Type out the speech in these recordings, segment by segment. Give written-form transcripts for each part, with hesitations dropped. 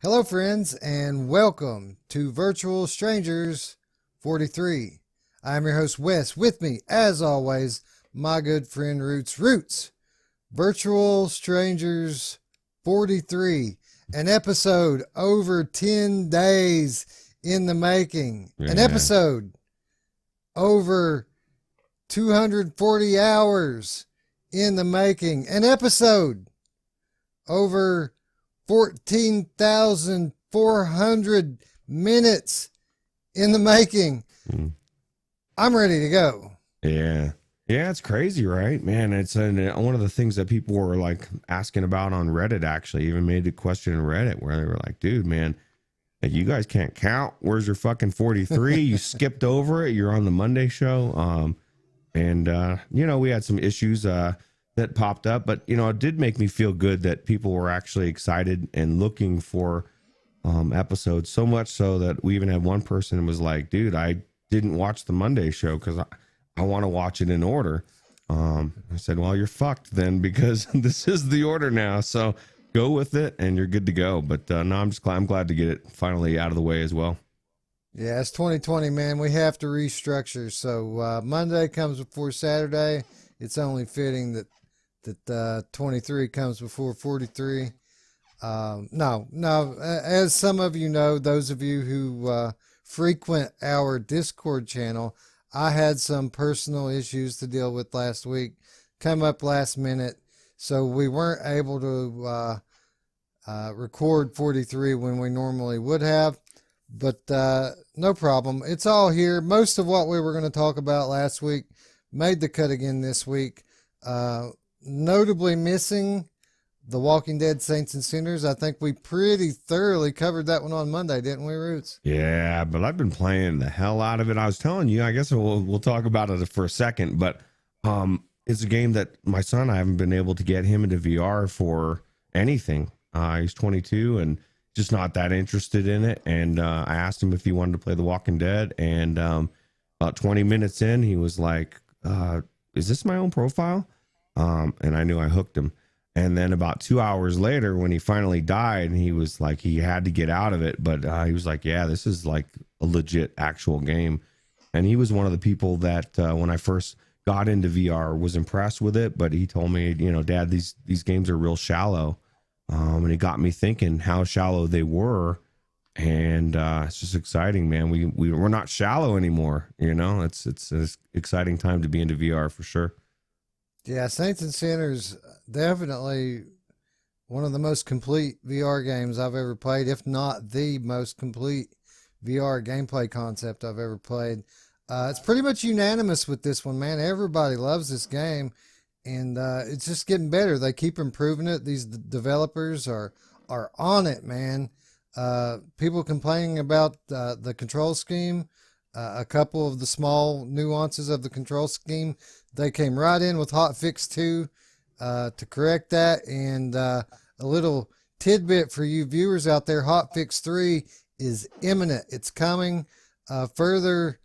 Hello, friends, and welcome to Virtual Strangers 43. I'm your host, Wes. With me, as always, my good friend Ruuts. Virtual Strangers 43, an episode over 10 days in the making, an Yeah. episode over 240 hours in the making, an episode over 14,400 minutes in the making. Mm. I'm ready to go. Yeah. Yeah, it's crazy, right? Man, it's one of the things that people were like asking about on Reddit, actually. Even made a question in Reddit where they were like, dude, man, you guys can't count. Where's your fucking 43? You skipped over it. You're on the Monday show. We had some issues that popped up, but, it did make me feel good that people were actually excited and looking for episodes, so much so that we even had one person who was like, dude, I didn't watch the Monday show because I want to watch it in order. I said, well, you're fucked then, because this is the order now. So go with it and you're good to go. But no, I'm glad to get it finally out of the way as well. Yeah, it's 2020, man. We have to restructure. So Monday comes before Saturday. It's only fitting that 23 comes before 43. No. As some of you know, those of you who frequent our Discord channel, I had some personal issues to deal with last week, come up last minute, so we weren't able to record 43 when we normally would have. But no problem. It's all here. Most of what we were going to talk about last week made the cut again this week. Notably missing The Walking Dead Saints and Sinners. I think we pretty thoroughly covered that one on Monday, didn't we, Roots? Yeah, but I've been playing the hell out of it. I was telling you, I guess we'll talk about it for a second, but it's a game that my son, I haven't been able to get him into VR for anything. He's 22 and just not that interested in it. And I asked him if he wanted to play The Walking Dead, and about 20 minutes in, he was like, is this my own profile? And I knew I hooked him. And then about 2 hours later, when he finally died, and he was like, he had to get out of it. But he was like, yeah, this is like a legit actual game. And he was one of the people that when I first got into VR was impressed with it. But he told me, Dad, these games are real shallow. And it got me thinking how shallow they were. And it's just exciting, man. We're not shallow anymore. It's an exciting time to be into VR for sure. Yeah, Saints and Sinners, definitely one of the most complete VR games I've ever played, if not the most complete VR gameplay concept I've ever played. It's pretty much unanimous with this one, man. Everybody loves this game, and it's just getting better. They keep improving it. These developers are on it, man. People complaining about the control scheme, a couple of the small nuances of the control scheme. They came right in with Hotfix 2 to correct that. And a little tidbit for you viewers out there, Hotfix 3 is imminent. It's coming. Further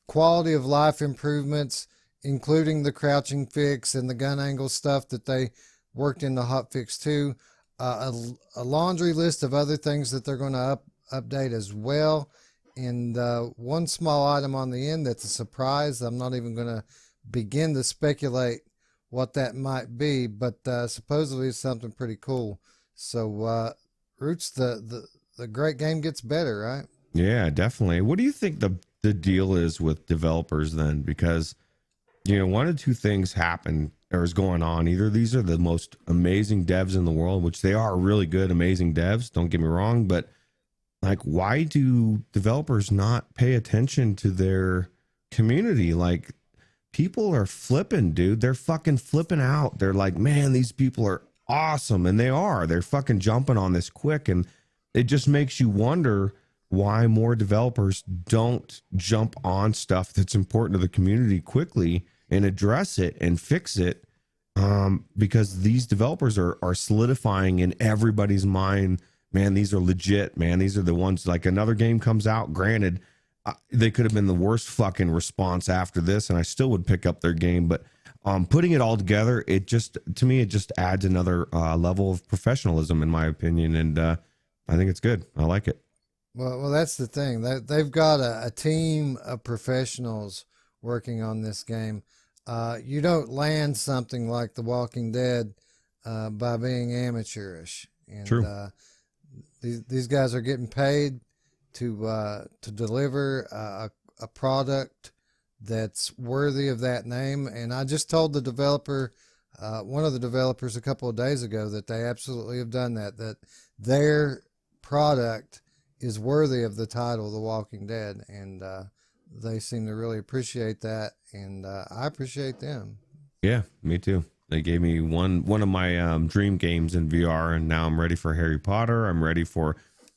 quality of life improvements, including the crouching fix and the gun angle stuff that they worked in the Hotfix 2. A laundry list of other things that they're going to update as well. And one small item on the end that's a surprise. I'm not even going to begin to speculate what that might be, but supposedly it's something pretty cool. So Roots, the great game gets better, right? Yeah, definitely. What do you think the deal is with developers then? Because one of two things happen or is going on. Either these are the most amazing devs in the world, which they are really good, amazing devs, don't get me wrong, but like, why do developers not pay attention to their community? Like, people are flipping, dude. They're fucking flipping out. They're like, man, these people are awesome. And they are. They're fucking jumping on this quick. And it just makes you wonder why more developers don't jump on stuff that's important to the community quickly and address it and fix it. Because these developers are solidifying in everybody's mind, man, these are legit, man. These are the ones. Like, another game comes out, granted, they could have been the worst fucking response after this, and I still would pick up their game. But putting it all together, it just, to me, it just adds another level of professionalism, in my opinion. And I think it's good. I like it. Well, that's the thing. They've got a team of professionals working on this game. You don't land something like The Walking Dead by being amateurish, and True. these guys are getting paid to deliver a product that's worthy of that name. And I just told the developer, one of the developers, a couple of days ago that they absolutely have done that. That their product is worthy of the title The Walking Dead, and they seem to really appreciate that, and I appreciate them. Yeah, me too. They gave me one of my dream games in VR, and now I'm ready for Harry Potter. I'm ready for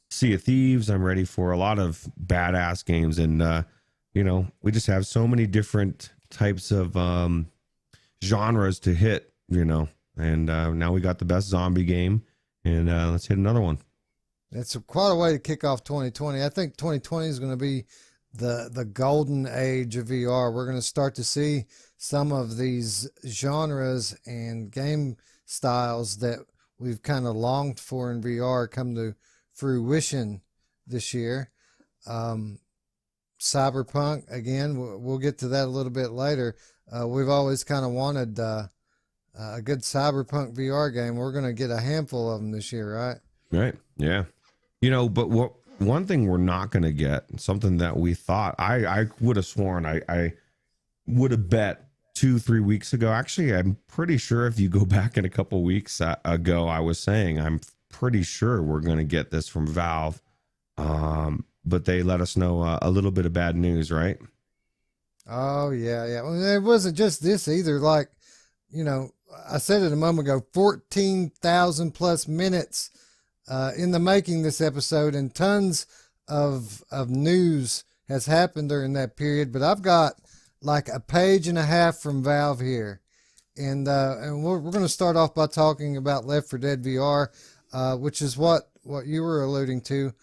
Sea of Thieves. I'm ready for a lot of badass games, and we just have so many different types of genres to hit. And now we got the best zombie game, and let's hit another one. It's quite a way to kick off 2020. I think 2020 is going to be the golden age of VR. We're going to start to see some of these genres and game styles that we've kind of longed for in VR come to fruition this year. Cyberpunk, again, we'll get to that a little bit later. We've always kind of wanted a good Cyberpunk VR game. We're going to get a handful of them this year, right? Right. Yeah. But one thing we're not going to get, something that we thought, I would have sworn, I would have bet 2-3 weeks ago. Actually, I'm pretty sure if you go back in a couple weeks ago, I was saying, I'm pretty sure we're going to get this from Valve. But they let us know a little bit of bad news, right? Oh, yeah. Well, it wasn't just this either. Like, I said it a moment ago, 14,000 plus minutes in the making this episode, and tons of news has happened during that period. But I've got like a page and a half from Valve here, and we're going to start off by talking about Left 4 Dead VR, which is what you were alluding to.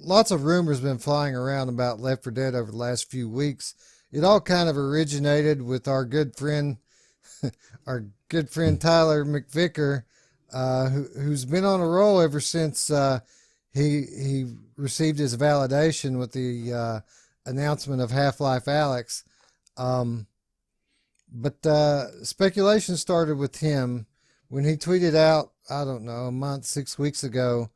Lots of rumors been flying around about Left 4 Dead over the last few weeks. It all kind of originated with our good friend Tyler McVicker, who's been on a roll ever since he received his validation with the announcement of Half-Life Alyx. But speculation started with him when he tweeted out, I don't know, a month, 6 weeks ago,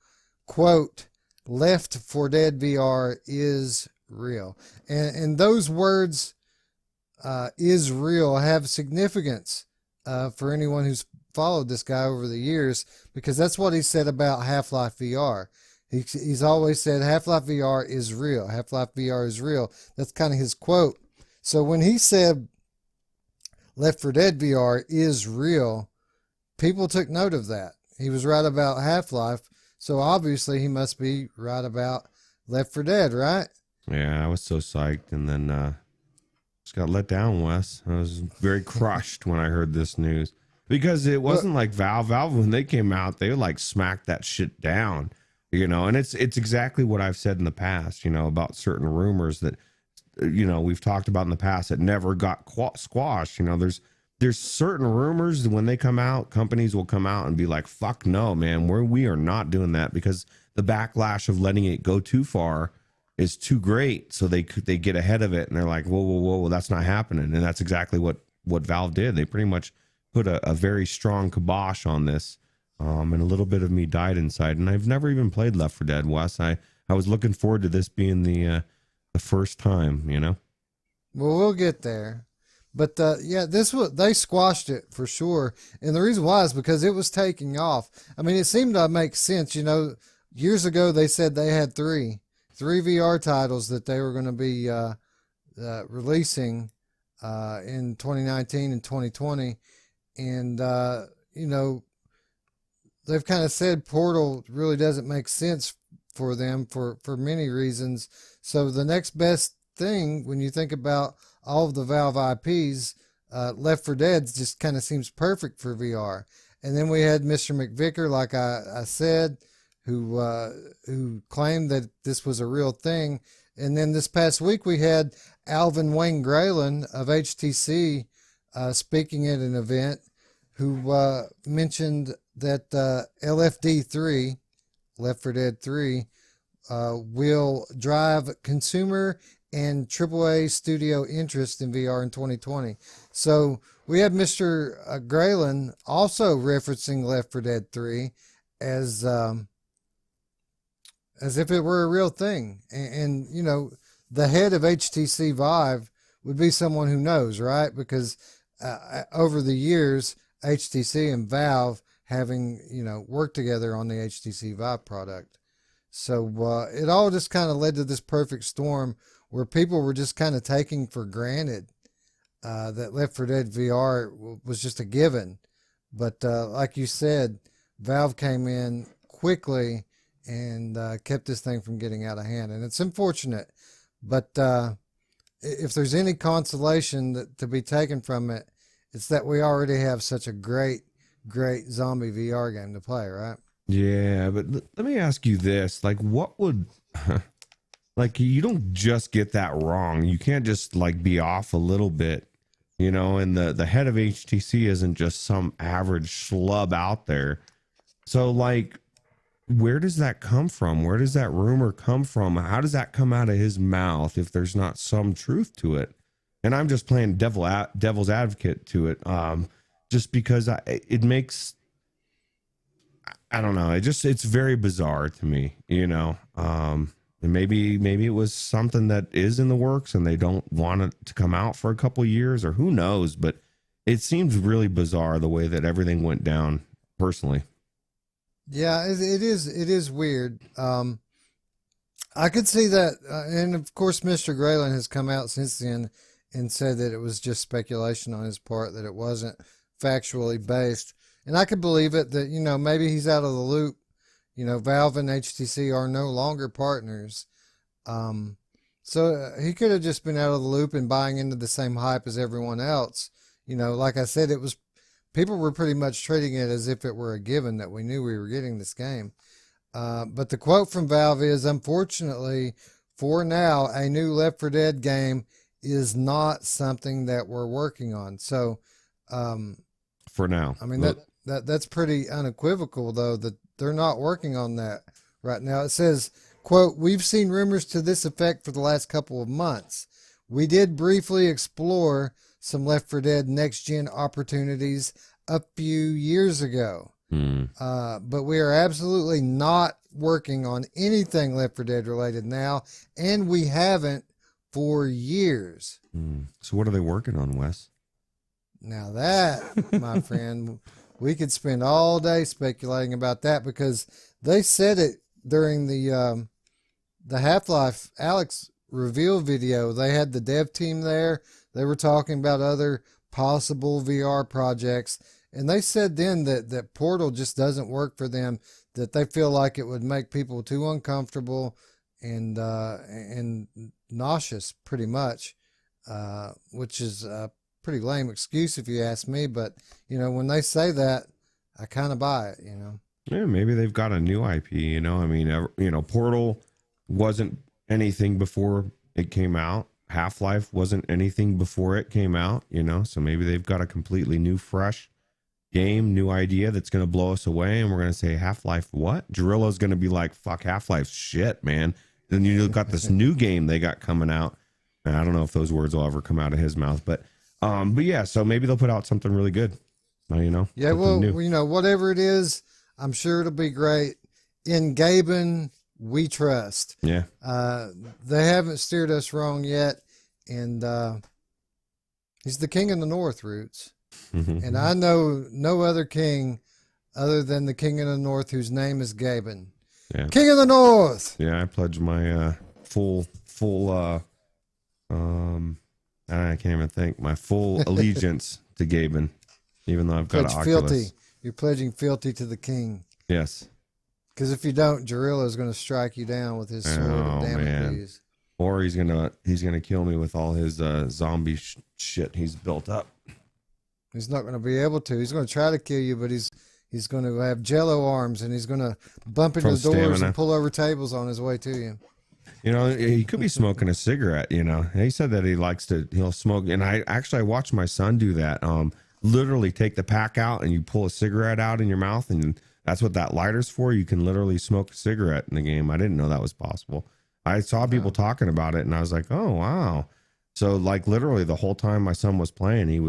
quote, "Left 4 Dead VR is real." And those words, is real, have significance for anyone who's followed this guy over the years, because that's what he said about Half-Life VR. He's always said Half-Life VR is real. Half-Life VR is real. That's kind of his quote. So when he said Left 4 Dead VR is real, people took note of that. He was right about Half-Life, so obviously he must be right about Left 4 Dead, right? Yeah, I was so psyched, and then just got let down, Wes. I was very crushed when I heard this news, because it wasn't like Valve. Valve, when they came out, they like smacked that shit down, and it's exactly what I've said in the past, about certain rumors that, we've talked about in the past that never got squashed. There's certain rumors, when they come out, companies will come out and be like, fuck no, man, we are not doing that, because the backlash of letting it go too far is too great. So they get ahead of it, and they're like, whoa, that's not happening. And that's exactly what Valve did. They pretty much put a very strong kibosh on this. And a little bit of me died inside, and I've never even played Left 4 Dead, Wes. I was looking forward to this being the first time, Well, we'll get there. But they squashed it for sure. And the reason why is because it was taking off. I mean, it seemed to make sense. Years ago they said they had three VR titles that they were going to be releasing in 2019 and 2020. And, they've kind of said Portal really doesn't make sense for them for many reasons. So the next best thing, when you think about all of the Valve IPs, Left 4 Dead just kind of seems perfect for VR. And then we had Mr. McVicker, like I said, who claimed that this was a real thing. And then this past week we had Alvin Wayne Graylin of HTC speaking at an event, who mentioned that LFD3, Left 4 Dead 3, will drive consumer and AAA studio interest in VR in 2020. So we have Mr. Graylan also referencing Left 4 Dead 3 as if it were a real thing. And you know, the head of HTC Vive would be someone who knows, right? Because over the years, HTC and Valve having, you know, worked together on the HTC Vive product. So it all just kind of led to this perfect storm where people were just kind of taking for granted that Left 4 Dead VR was just a given. But like you said, Valve came in quickly and kept this thing from getting out of hand. And it's unfortunate, but if there's any consolation to be taken from it, it's that we already have such a great zombie VR game to play, right? Yeah, but let me ask you this. Like, what would... like, you don't just get that wrong. You can't just, like, be off a little bit, you know? And the head of HTC isn't just some average schlub out there. So, like, where does that come from? Where does that rumor come from? How does that come out of his mouth if there's not some truth to it? And I'm just playing devil's advocate to it, just because it makes, I don't know, it's very bizarre to me, you know. And maybe it was something that is in the works and they don't want it to come out for a couple years, or who knows. But it seems really bizarre the way that everything went down, personally. Yeah, it is weird. I could see that, and of course, Mr. Graylan has come out since then and said that it was just speculation on his part, that it wasn't factually based. And I could believe it, that, you know, maybe he's out of the loop. You know, Valve and HTC are no longer partners. So he could have just been out of the loop and buying into the same hype as everyone else. You know, like I said, people were pretty much treating it as if it were a given that we knew we were getting this game. But the quote from Valve is, unfortunately, for now, a new Left 4 Dead game is not something that we're working on. So, for now, I mean, that's pretty unequivocal, though, that they're not working on that right now. It says, quote, "We've seen rumors to this effect for the last couple of months. We did briefly explore some Left 4 Dead next-gen opportunities a few years ago. But we are absolutely not working on anything Left 4 Dead related now, and we haven't for years." So what are they working on, Wes? Now that, my friend, we could spend all day speculating about that, because they said it during the Half-Life Alyx reveal video. They had the dev team there. They were talking about other possible VR projects, and they said then that Portal just doesn't work for them, that they feel like it would make people too uncomfortable and nauseous, pretty much, which is a pretty lame excuse if you ask me. But, you know, when they say that, I kind of buy it, you know. Yeah, maybe they've got a new IP, you know. I mean, you know, Portal wasn't anything before it came out. Half-Life wasn't anything before it came out, you know. So maybe they've got a completely new, fresh game, new idea that's going to blow us away, and we're going to say, Half-Life what? Guerrilla's going to be like, fuck, Half-Life shit, man. Then you got this new game they got coming out, and I don't know if those words will ever come out of his mouth, but yeah, so maybe they'll put out something really good, you know. Yeah, well, new. You know, whatever it is, I'm sure it'll be great. In Gaben, we trust. Yeah. They haven't steered us wrong yet, and he's the king of the North, Roots. And I know no other king other than the king of the North, whose name is Gaben. Yeah. King of the North. Yeah, I pledge my full I can't even think, my full allegiance to Gaben, even though I've got an Oculus. Fealty. You're pledging fealty to the king. Yes. Because if you don't, Guerrilla is going to strike you down with his sword of Damocles. Or he's gonna kill me with all his zombie shit he's built up. He's not going to be able to. He's going to try to kill you, but he's going to have jello arms, and he's going to bump into the doors and pull over tables on his way to you. You know, he could be smoking a cigarette, you know. He said that he'll smoke, and I watched my son do that. literally take the pack out and you pull a cigarette out in your mouth, and that's what that lighter's for. You can literally smoke a cigarette in the game. I didn't know that was possible. I saw people talking about it, and I was like, oh wow. So like literally the whole time my son was playing, he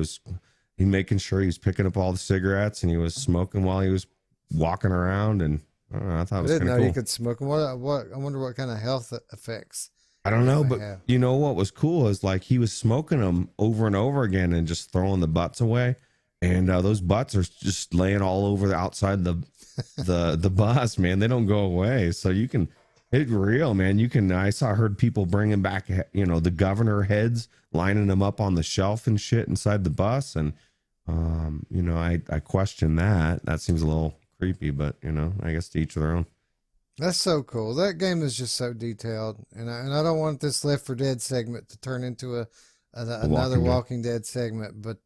making sure he was picking up all the cigarettes, and he was smoking while he was walking around. And I don't know, I thought it was didn't kind know of cool. you could smoke. What? I wonder what kind of health effects. I don't know, but have. you know what was cool is like he was smoking them over and over again and just throwing the butts away, and those butts are just laying all over the outside the bus, man. They don't go away, so you can. It's real, man. You can. Heard people bringing back, the governor heads, lining them up on the shelf and shit inside the bus, and I question that. That seems a little creepy, but I guess to each their own. That's so cool. That game is just so detailed, and I don't want this Left 4 Dead segment to turn into another Walking Dead segment. But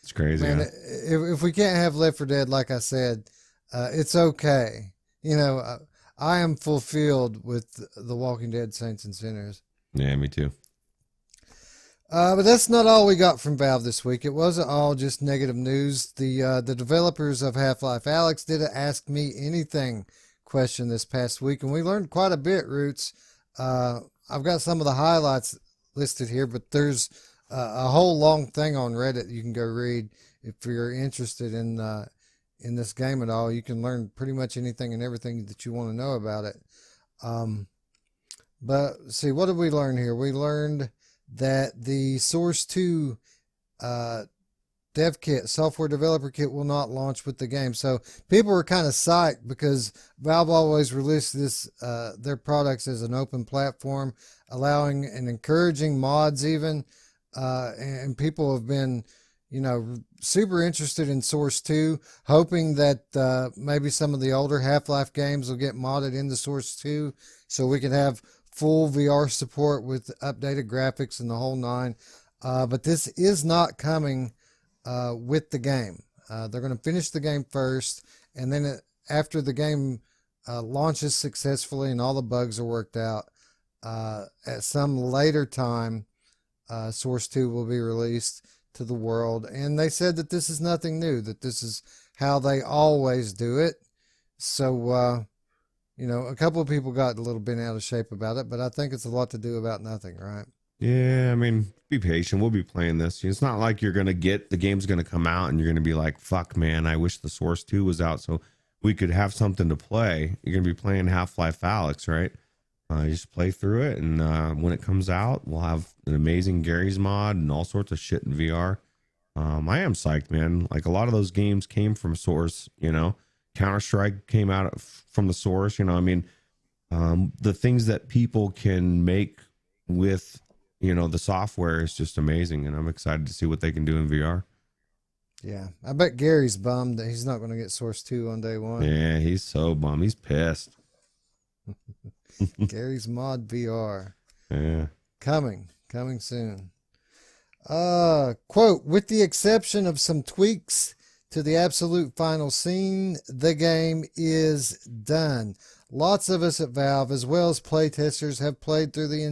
it's crazy, man. Yeah. If we can't have Left 4 Dead, like I said, it's okay. I am fulfilled with the Walking Dead Saints and Sinners. Yeah, me too. But that's not all we got from Valve this week. It wasn't all just negative news. The developers of Half-Life Alyx did a Ask Me Anything question this past week, and we learned quite a bit, Roots. I've got some of the highlights listed here, but there's a whole long thing on Reddit you can go read if you're interested in this game at all. You can learn pretty much anything and everything that you want to know about it. But see, what did we learn here? We learned that the Source 2 dev kit, software developer kit, will not launch with the game. So people were kind of psyched because Valve always released their products as an open platform, allowing and encouraging mods even. And people have been, super interested in Source 2, hoping that maybe some of the older Half-Life games will get modded into Source 2 so we can have full VR support with updated graphics and the whole nine. But this is not coming with the game. They're going to finish the game first, and then after the game launches successfully and all the bugs are worked out, at some later time, Source 2 will be released to the world. And they said that this is nothing new, that this is how they always do it. So, a couple of people got a little bent out of shape about it, but I think it's a lot to do about nothing, right? Yeah, I mean, be patient. We'll be playing this. It's not like you're going to the game's going to come out and you're going to be like, fuck, man, I wish the Source 2 was out so we could have something to play. You're going to be playing Half-Life Alyx, right? You just play through it, and when it comes out, we'll have an amazing Gary's mod and all sorts of shit in VR. I am psyched, man. Like, a lot of those games came from Source, Counter-Strike came out from the Source, the things that people can make with the software is just amazing, and I'm excited to see what they can do in VR. Yeah, I bet Gary's bummed that he's not going to get Source 2 on day one. Yeah, he's so bummed. He's pissed. Gary's Mod VR. Yeah. Coming soon. Quote, with the exception of some tweaks to the absolute final scene, the game is done. Lots of us at Valve, as well as playtesters, have played through the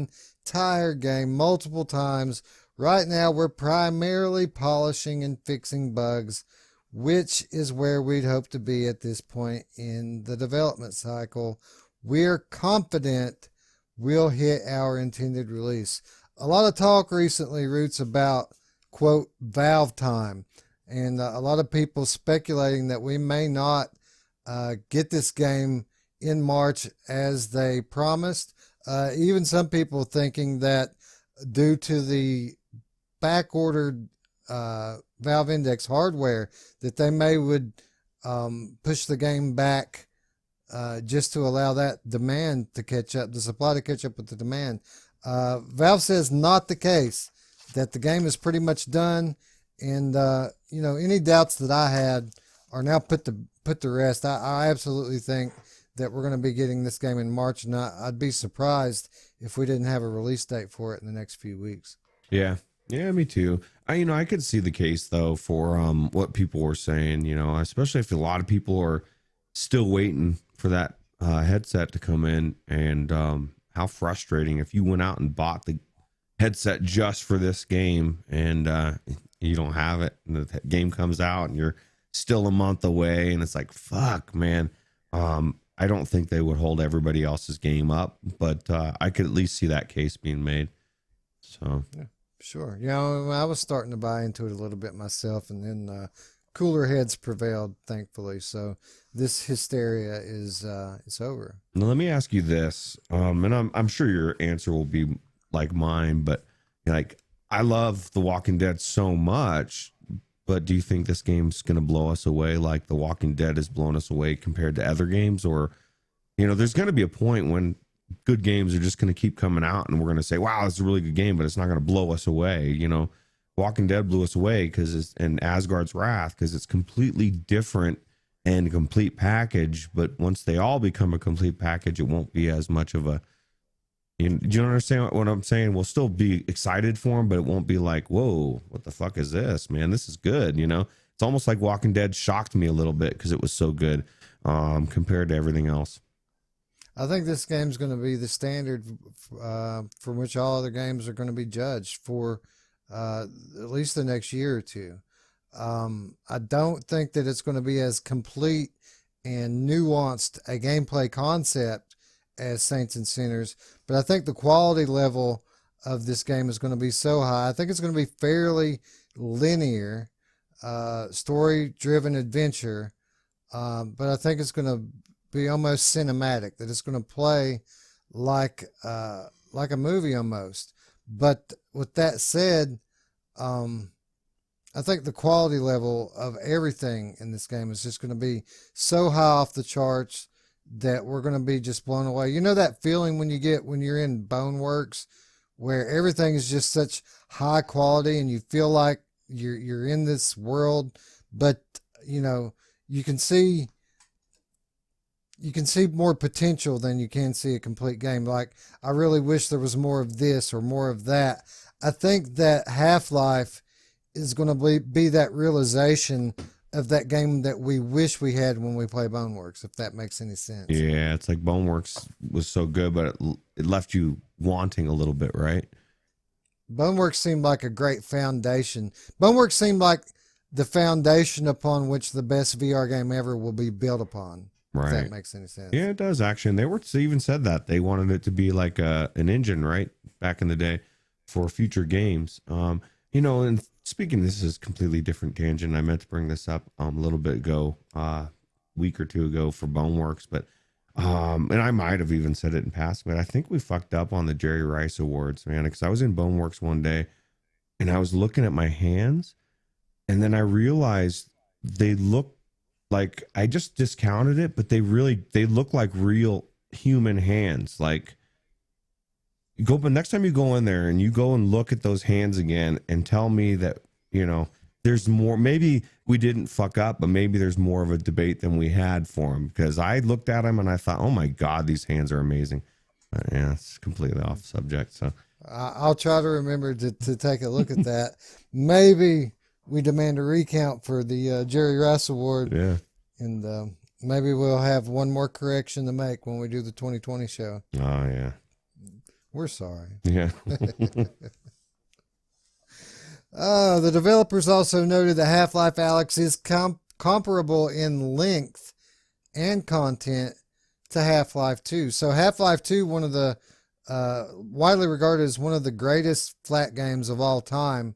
entire game multiple times. Right now, we're primarily polishing and fixing bugs, which is where we'd hope to be at this point in the development cycle. We're confident we'll hit our intended release. A lot of talk recently, Roots, about, quote, Valve time. And a lot of people speculating that we may not get this game in March as they promised. Even some people thinking that due to the back-ordered Valve Index hardware, that they would push the game back just to allow that demand to catch up, the supply to catch up with the demand. Valve says not the case, that the game is pretty much done, and any doubts that I had are now put to rest. I absolutely think that we're going to be getting this game in March, and I'd be surprised if we didn't have a release date for it in the next few weeks. Yeah, me too. I could see the case though for what people were saying, especially if a lot of people are still waiting for that headset to come in, and how frustrating if you went out and bought the headset just for this game and you don't have it, and the game comes out and you're still a month away, and it's like, fuck, man. I don't think they would hold everybody else's game up, but I could at least see that case being made. So Yeah, sure. You know, I was starting to buy into it a little bit myself, and then cooler heads prevailed, thankfully. So this hysteria is over. now let me ask you this, and I'm sure your answer will be like mine, but like, I love The Walking Dead so much, but do you think this game's going to blow us away like The Walking Dead has blown us away compared to other games? Or, there's going to be a point when good games are just going to keep coming out and we're going to say, wow, it's a really good game, but it's not going to blow us away. Walking Dead blew us away and Asgard's Wrath, because it's completely different and a complete package. But once they all become a complete package, it won't be as much of a, do you understand what I'm saying? We'll still be excited for them, but it won't be like, whoa, what the fuck is this, man? This is good. It's almost like Walking Dead shocked me a little bit because it was so good compared to everything else. I think this game's going to be the standard from which all other games are going to be judged for at least the next year or two. I don't think that it's going to be as complete and nuanced a gameplay concept as Saints and Sinners, but I think the quality level of this game is going to be so high. I think it's going to be fairly linear, story-driven adventure, but I think it's going to be almost cinematic, that it's going to play like a movie almost. But with that said, I think the quality level of everything in this game is just going to be so high off the charts that we're going to be just blown away. You know that feeling when you get when you're in Boneworks, where everything is just such high quality and you feel like you're in this world, but you can see more potential than you can see a complete game. Like, I really wish there was more of this or more of that. I think that Half-Life is going to be that realization of that game that we wish we had when we play Boneworks, if that makes any sense. Yeah, it's like Boneworks was so good, but it left you wanting a little bit, right? Boneworks seemed like a great foundation. Boneworks seemed like the foundation upon which the best VR game ever will be built upon. Right. If that makes any sense. Yeah, it does, actually. And they even said that they wanted it to be like an engine, right, back in the day for future games. And speaking, this is a completely different tangent. I meant to bring this up a little bit ago, week or two ago for Boneworks, but and I might have even said it in passing, but I think we fucked up on the Jerry Rice Awards, man, because I was in Boneworks one day and I was looking at my hands, and then I realized they look like, I just discounted it, but they look like real human hands. Like, but next time you go in there and you go and look at those hands again and tell me that, there's more, maybe we didn't fuck up, but maybe there's more of a debate than we had for them, because I looked at them and I thought, oh my God, these hands are amazing. Yeah, it's completely off subject. So I'll try to remember to take a look at that. Maybe we demand a recount for the Jerry Rice Award. Yeah. And maybe we'll have one more correction to make when we do the 2020 show. Oh, yeah. We're sorry. Yeah. The developers also noted that Half-Life Alyx is comparable in length and content to Half-Life 2. So Half-Life 2, one of the widely regarded as one of the greatest flat games of all time,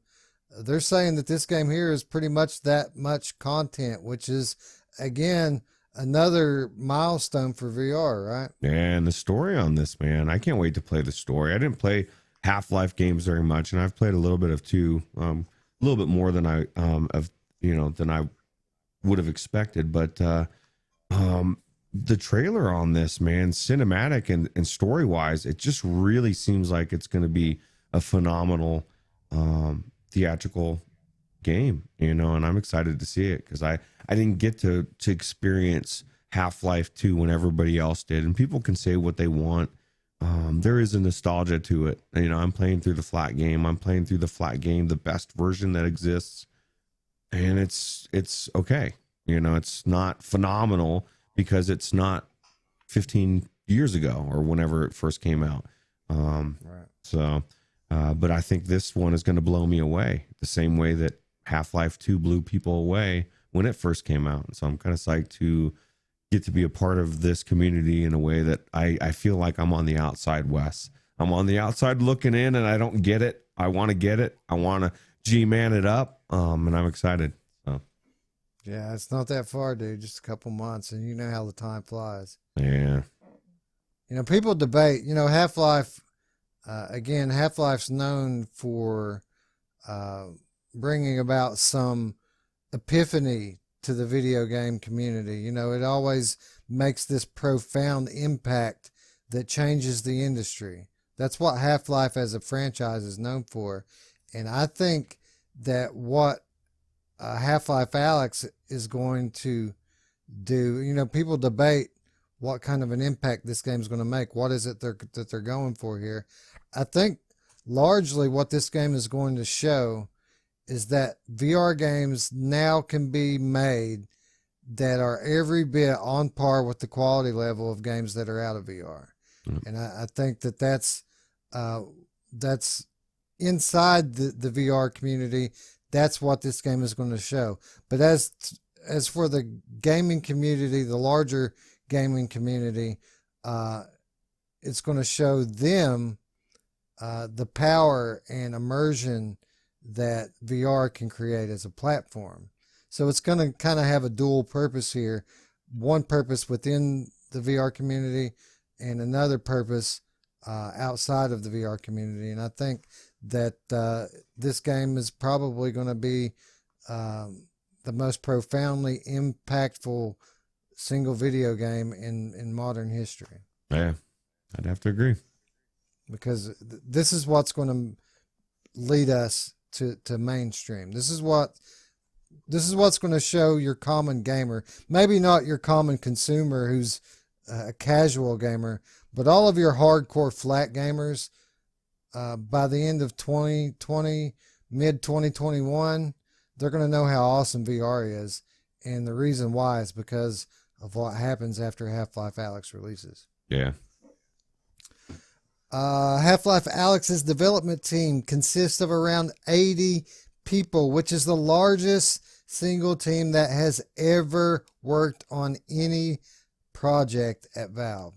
they're saying that this game here is pretty much that much content, which is, again, another milestone for VR, right? And the story on this, man, I can't wait to play the story. I didn't play Half-Life games very much, and I've played a little bit of 2, a little bit more than I than I would have expected. But the trailer on this, man, cinematic and story wise, it just really seems like it's going to be a phenomenal theatrical game, and I'm excited to see it, because I didn't get to experience Half-Life 2 when everybody else did, and people can say what they want. There is a nostalgia to it. I'm playing through the flat game. The best version that exists, and it's okay. It's not phenomenal because it's not 15 years ago or whenever it first came out. Right. So, but I think this one is going to blow me away the same way that Half-Life 2 blew people away when it first came out. And so I'm kind of psyched to get to be a part of this community in a way that I feel like I'm on the outside, Wes. I'm on the outside looking in, and I don't get it. I want to get it. I want to G-man it up, and I'm excited. So Yeah, it's not that far, dude. Just a couple months, and you know how the time flies. yeah. You know, people debate. You know, Half-Life. Again, Half-Life's known for bringing about some epiphany to the video game community. You know, it always makes this profound impact that changes the industry. That's what Half-Life as a franchise is known for. And I think that what Half-Life Alyx is going to do, you know, people debate what kind of an impact this game is going to make. What is it that they're going for here? I think largely what this game is going to show is that VR games now can be made that are every bit on par with the quality level of games that are out of VR. Mm. And I think that that's inside the VR community. That's what this game is going to show. But as for the gaming community, the larger gaming community, it's going to show them the power and immersion that VR can create as a platform. So it's going to kind of have a dual purpose here. One purpose within the VR community and another purpose outside of the VR community. And I think that this game is probably going to be the most profoundly impactful single video game in modern history. Yeah, I'd have to agree. Because this is what's going to lead us to mainstream. This is what's going to show your common gamer, maybe not your common consumer who's a casual gamer, but all of your hardcore flat gamers by the end of 2020, mid 2021, they're going to know how awesome VR is. And the reason why is because of what happens after Half-Life Alyx releases. Yeah. Half-Life Alyx's development team consists of around 80 people, which is the largest single team that has ever worked on any project at Valve.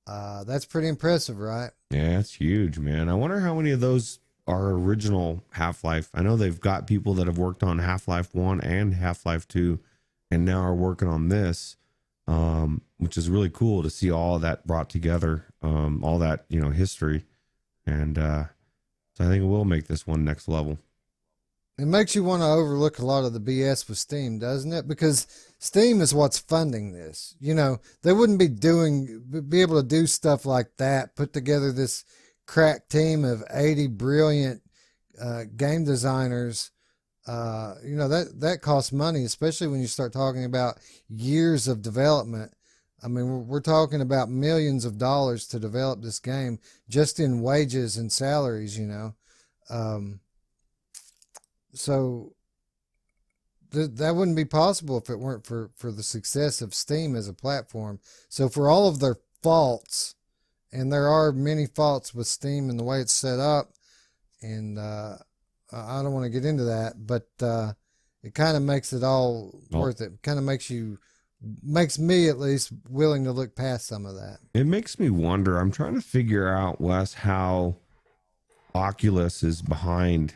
That's pretty impressive, right? Yeah, it's huge, man. I wonder how many of those are original Half-Life. I know they've got people that have worked on Half-Life 1 and Half-Life 2 and now are working on this, which is really cool to see all that brought together, all that, you know, history. And so I think it will make this one next level. It makes you want to overlook a lot of the BS with Steam, doesn't it? Because Steam is what's funding this. You know, they wouldn't be able to do stuff like that, put together this crack team of 80 brilliant game designers. You know, that costs money, especially when you start talking about years of development. I mean, we're talking about millions of dollars to develop this game just in wages and salaries, you know. So that wouldn't be possible if it weren't for the success of Steam as a platform. So for all of their faults, and there are many faults with Steam and the way it's set up, and I don't want to get into that, but it kind of makes it all worth it. Kind of makes me at least willing to look past some of that. It makes me wonder. I'm trying to figure out, Wes, how Oculus is behind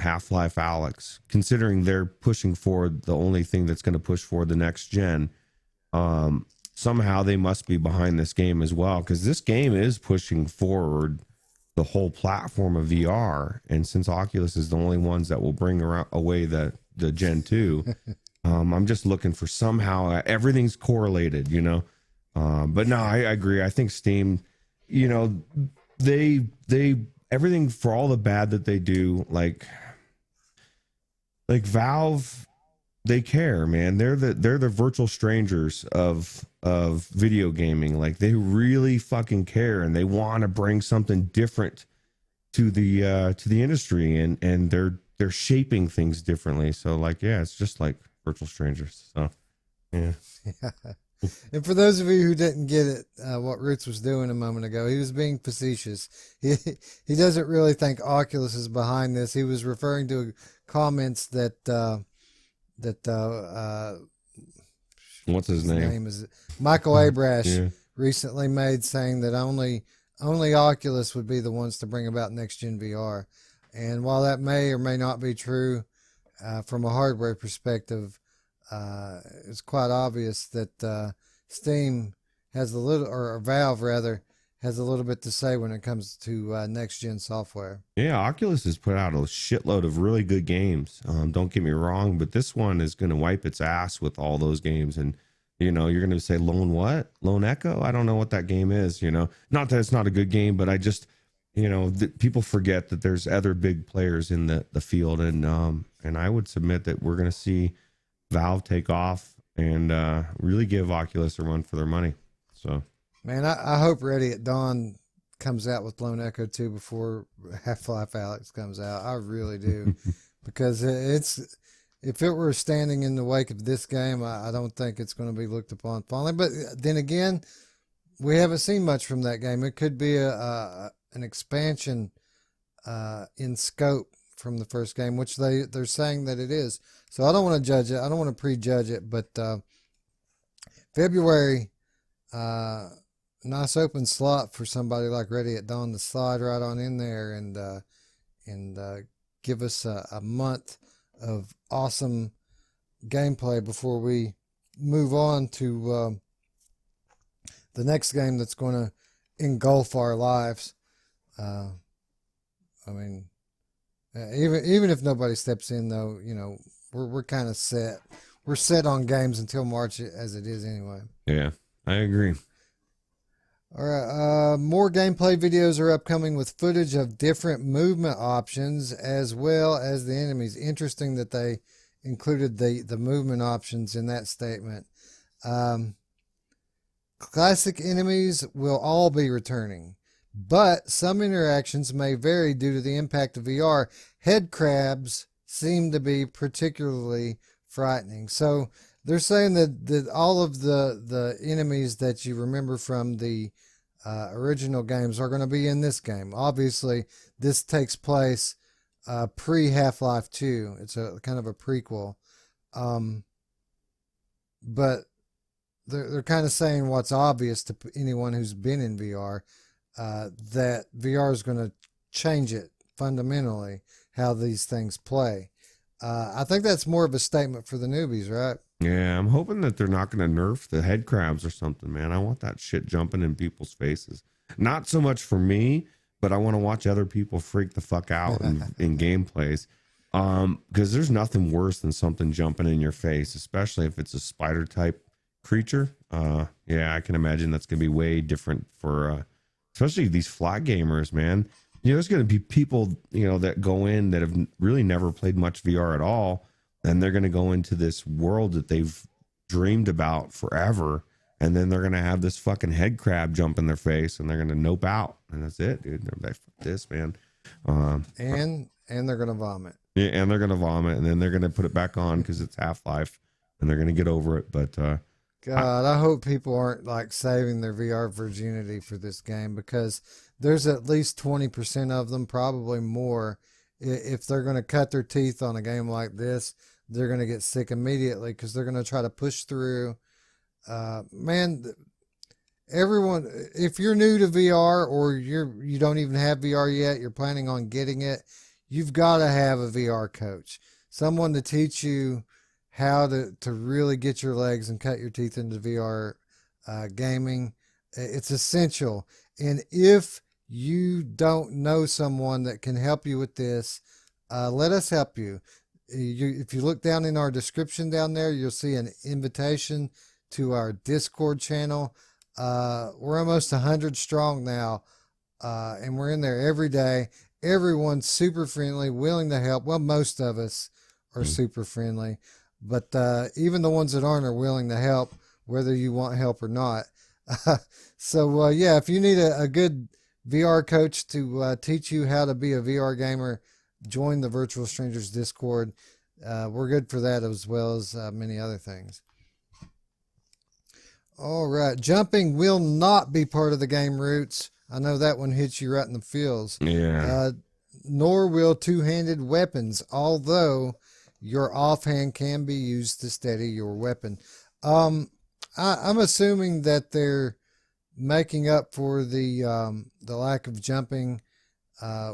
Half-Life Alyx, considering they're pushing forward the only thing that's going to push forward the next gen. Somehow they must be behind this game as well, because this game is pushing forward the whole platform of VR. And since Oculus is the only ones that will bring away the Gen 2, I'm just looking for somehow everything's correlated, you know. But no, I agree. I think Steam, you know, they everything, for all the bad that they do, like Valve, they care, man. They're the virtual strangers of video gaming. Like, they really fucking care, and they want to bring something different to the industry, and they're shaping things differently. So, like, yeah, it's just like virtual strangers. So yeah. And for those of you who didn't get it, what Ruuts was doing a moment ago, he was being facetious. He doesn't really think Oculus is behind this. He was referring to comments that what's his name? Is Michael Abrash Yeah. recently made, saying that only Oculus would be the ones to bring about next gen VR. And while that may or may not be true, from a hardware perspective, it's quite obvious that Steam has a little, or Valve rather, has a little bit to say when it comes to next gen software. Yeah, Oculus has put out a shitload of really good games. Don't get me wrong, but this one is going to wipe its ass with all those games. And, you know, you're going to say Lone Echo? I don't know what that game is, you know. Not that it's not a good game, but I just, you know, people forget that there's other big players in the field. And I would submit that we're going to see Valve take off and really give Oculus a run for their money. So, man, I hope Ready at Dawn comes out with Lone Echo 2 before Half-Life Alyx comes out. I really do. Because if it were standing in the wake of this game, I don't think it's going to be looked upon fondly. But then again, we haven't seen much from that game. It could be an expansion in scope from the first game, which they're saying that it is. So I don't want to judge it. I don't want to prejudge it. But February, nice open slot for somebody like Ready at Dawn to slide right on in there and give us a month of awesome gameplay before we move on to the next game that's going to engulf our lives. I mean, even if nobody steps in, though, you know, we're kind of set. We're set on games until March, as it is anyway. yeah, I agree. All right, more gameplay videos are upcoming with footage of different movement options as well as the enemies. Interesting that they included the movement options in that statement. Classic enemies will all be returning, but some interactions may vary due to the impact of VR. Head crabs seem to be particularly frightening. So they're saying that all of the enemies that you remember from the original games are going to be in this game. Obviously, this takes place pre Half-Life 2. It's a kind of a prequel. But they're kind of saying what's obvious to anyone who's been in VR, that VR is going to change it fundamentally, how these things play. I think that's more of a statement for the newbies, right? Yeah, I'm hoping that they're not going to nerf the head crabs or something, man. I want that shit jumping in people's faces. Not so much for me, but I want to watch other people freak the fuck out in gameplays. Because there's nothing worse than something jumping in your face, especially if it's a spider type creature. Yeah, I can imagine that's going to be way different for especially these flat gamers, man. You know, there's going to be people, you know, that go in that have really never played much VR at all. And they're going to go into this world that they've dreamed about forever. And then they're going to have this fucking head crab jump in their face and they're going to nope out. And that's it, dude. They're like, fuck this, man. And they're going to vomit. Yeah, and they're going to vomit. And then they're going to put it back on because it's Half-Life. And they're going to get over it. But God, I hope people aren't like saving their VR virginity for this game, because there's at least 20% of them, probably more. If they're going to cut their teeth on a game like this, they're going to get sick immediately because they're going to try to push through. Man, everyone, if you're new to VR or you don't even have VR yet, you're planning on getting it, you've got to have a VR coach, someone to teach you how to really get your legs and cut your teeth into VR gaming. It's essential. And if you don't know someone that can help you with this, let us help you. If you look down in our description down there, you'll see an invitation to our Discord channel. We're almost 100 strong now, and we're in there every day. Everyone's super friendly, willing to help. Well, most of us are super friendly, but even the ones that aren't are willing to help, whether you want help or not. So, yeah, if you need a good VR coach to teach you how to be a VR gamer, join the Virtual Strangers Discord. We're good for that, as well as many other things. All right. Jumping will not be part of the game Roots. I know that one hits you right in the feels. Yeah. Nor will two-handed weapons, although your offhand can be used to steady your weapon. I'm assuming that they're making up for the lack of jumping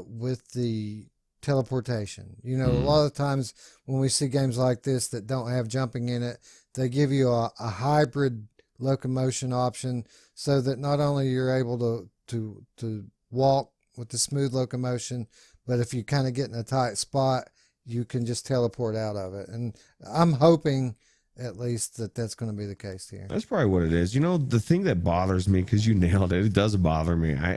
with the teleportation. You know, a lot of times when we see games like this that don't have jumping in it, they give you a hybrid locomotion option so that not only you're able to walk with the smooth locomotion, but if you kind of get in a tight spot, you can just teleport out of it. And I'm hoping at least that that's going to be the case here. That's probably what it is. You know, the thing that bothers me, because you nailed it, it does bother me. I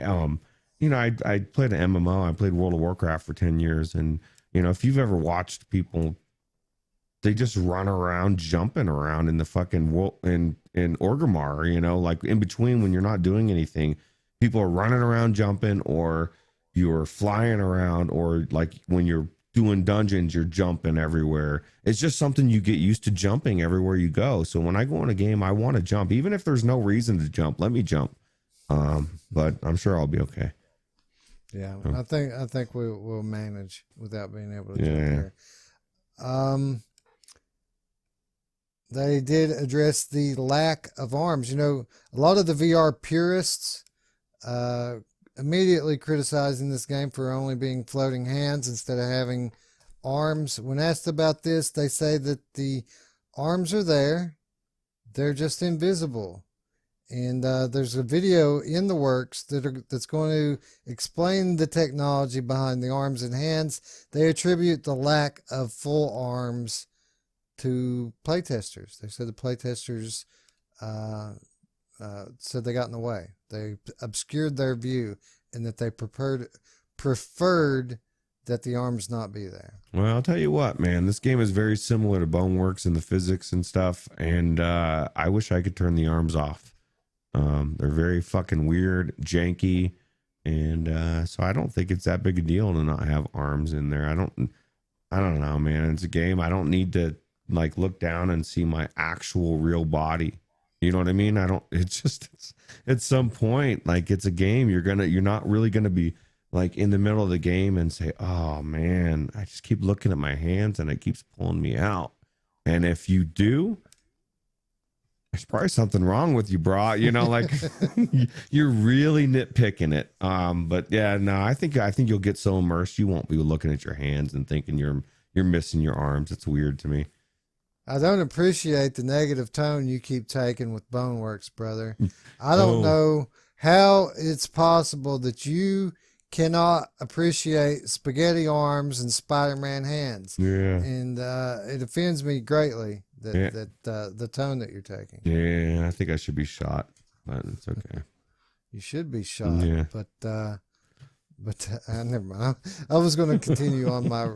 played an MMO. I played World of Warcraft for 10 years, and you know, if you've ever watched people, they just run around jumping around in the fucking world in Orgrimmar, you know, like in between when you're not doing anything, people are running around jumping, or you're flying around, or like when you're doing dungeons, you're jumping everywhere. It's just something you get used to, jumping everywhere you go. So when I go in a game, I want to jump, even if there's no reason to jump. Let me jump. But I'm sure I'll be okay. Yeah, I think we'll manage without being able to jump there. They did address the lack of arms. You know, a lot of the VR purists immediately criticizing this game for only being floating hands instead of having arms. When asked about this, they say that the arms are there, they're just invisible. And there's a video in the works that's going to explain the technology behind the arms and hands. They attribute the lack of full arms to playtesters. They said the playtesters said they got in the way. They obscured their view, and that they preferred that the arms not be there. Well, I'll tell you what, man, this game is very similar to Boneworks in the physics and stuff, and I wish I could turn the arms off. They're very fucking weird, janky, and so I don't think it's that big a deal to not have arms in there. I don't know, man. It's a game. I don't need to like look down and see my actual real body. You know what I mean? It's at some point, like, it's a game. You're not really gonna be like in the middle of the game and say, oh man, I just keep looking at my hands and it keeps pulling me out. And if you do, there's probably something wrong with you, bro. You know, like you're really nitpicking it. But yeah, no, I think you'll get so immersed you won't be looking at your hands and thinking you're missing your arms. It's weird to me. I don't appreciate the negative tone you keep taking with Boneworks, brother. I don't know how it's possible that you cannot appreciate spaghetti arms and Spider-Man hands. Yeah. And it offends me greatly that the tone that you're taking. Yeah, I think I should be shot, but it's okay. You should be shot, but never mind. I was going to continue on my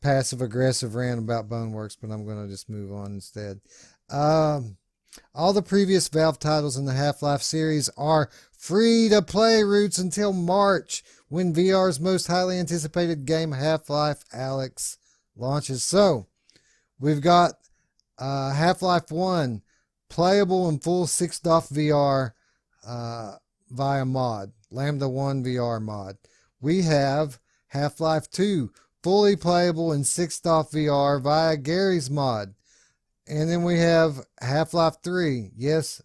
passive aggressive rant about Boneworks, but I'm going to just move on instead. All the previous Valve titles in the Half-Life series are free to play, Roots, until March, when VR's most highly anticipated game, Half-Life Alyx, launches. So we've got Half-Life 1 playable in full 6DoF VR via mod, Lambda 1 VR mod. We have Half-Life 2 fully playable in 6DoF VR via Gary's mod. And then we have Half-Life 3. Yes,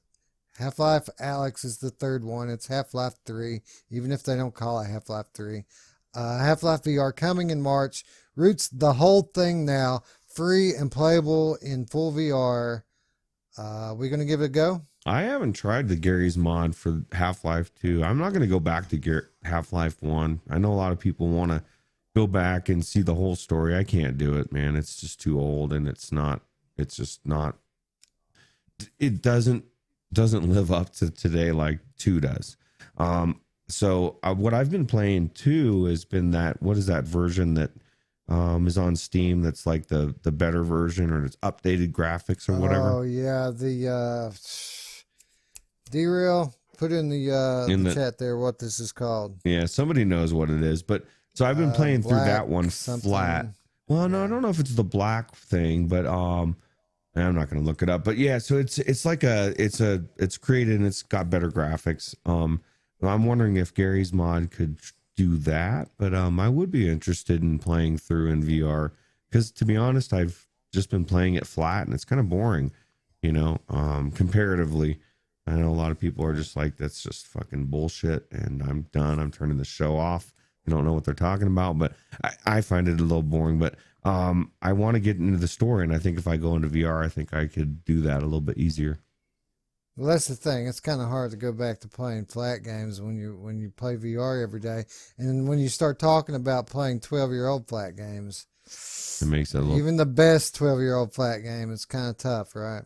Half-Life Alyx is the third one. It's Half-Life 3, even if they don't call it Half-Life 3. Half-Life VR coming in March. Roots, the whole thing now, free and playable in full VR. We going to give it a go? I haven't tried the Gary's mod for Half-Life 2. I'm not going to go back to Half-Life 1. I know a lot of people want to go back and see the whole story. I can't do it, man. It's just too old, and it doesn't live up to today like 2 does. So what I've been playing too has been what is that version that is on Steam that's like the better version, or it's updated graphics or whatever. Oh yeah, the derail. Put in the chat there what this is called. Yeah, somebody knows what it is, but so I've been playing through that one something. Flat. Well, no, I don't know if it's the black thing, but I'm not going to look it up, but yeah, so it's like it's created and it's got better graphics. I'm wondering if Gary's mod could do that, but I would be interested in playing through in VR, because to be honest, I've just been playing it flat and it's kind of boring, comparatively. I know a lot of people are just like, that's just fucking bullshit and I'm done. I'm turning the show off. I don't know what they're talking about, but I find it a little boring, but I want to get into the story. And I think if I go into VR, I think I could do that a little bit easier. Well, that's the thing. It's kind of hard to go back to playing flat games when you play VR every day, and when you start talking about playing 12-year-old flat games, It makes it a little, even the best 12-year-old flat game, it's kind of tough, right?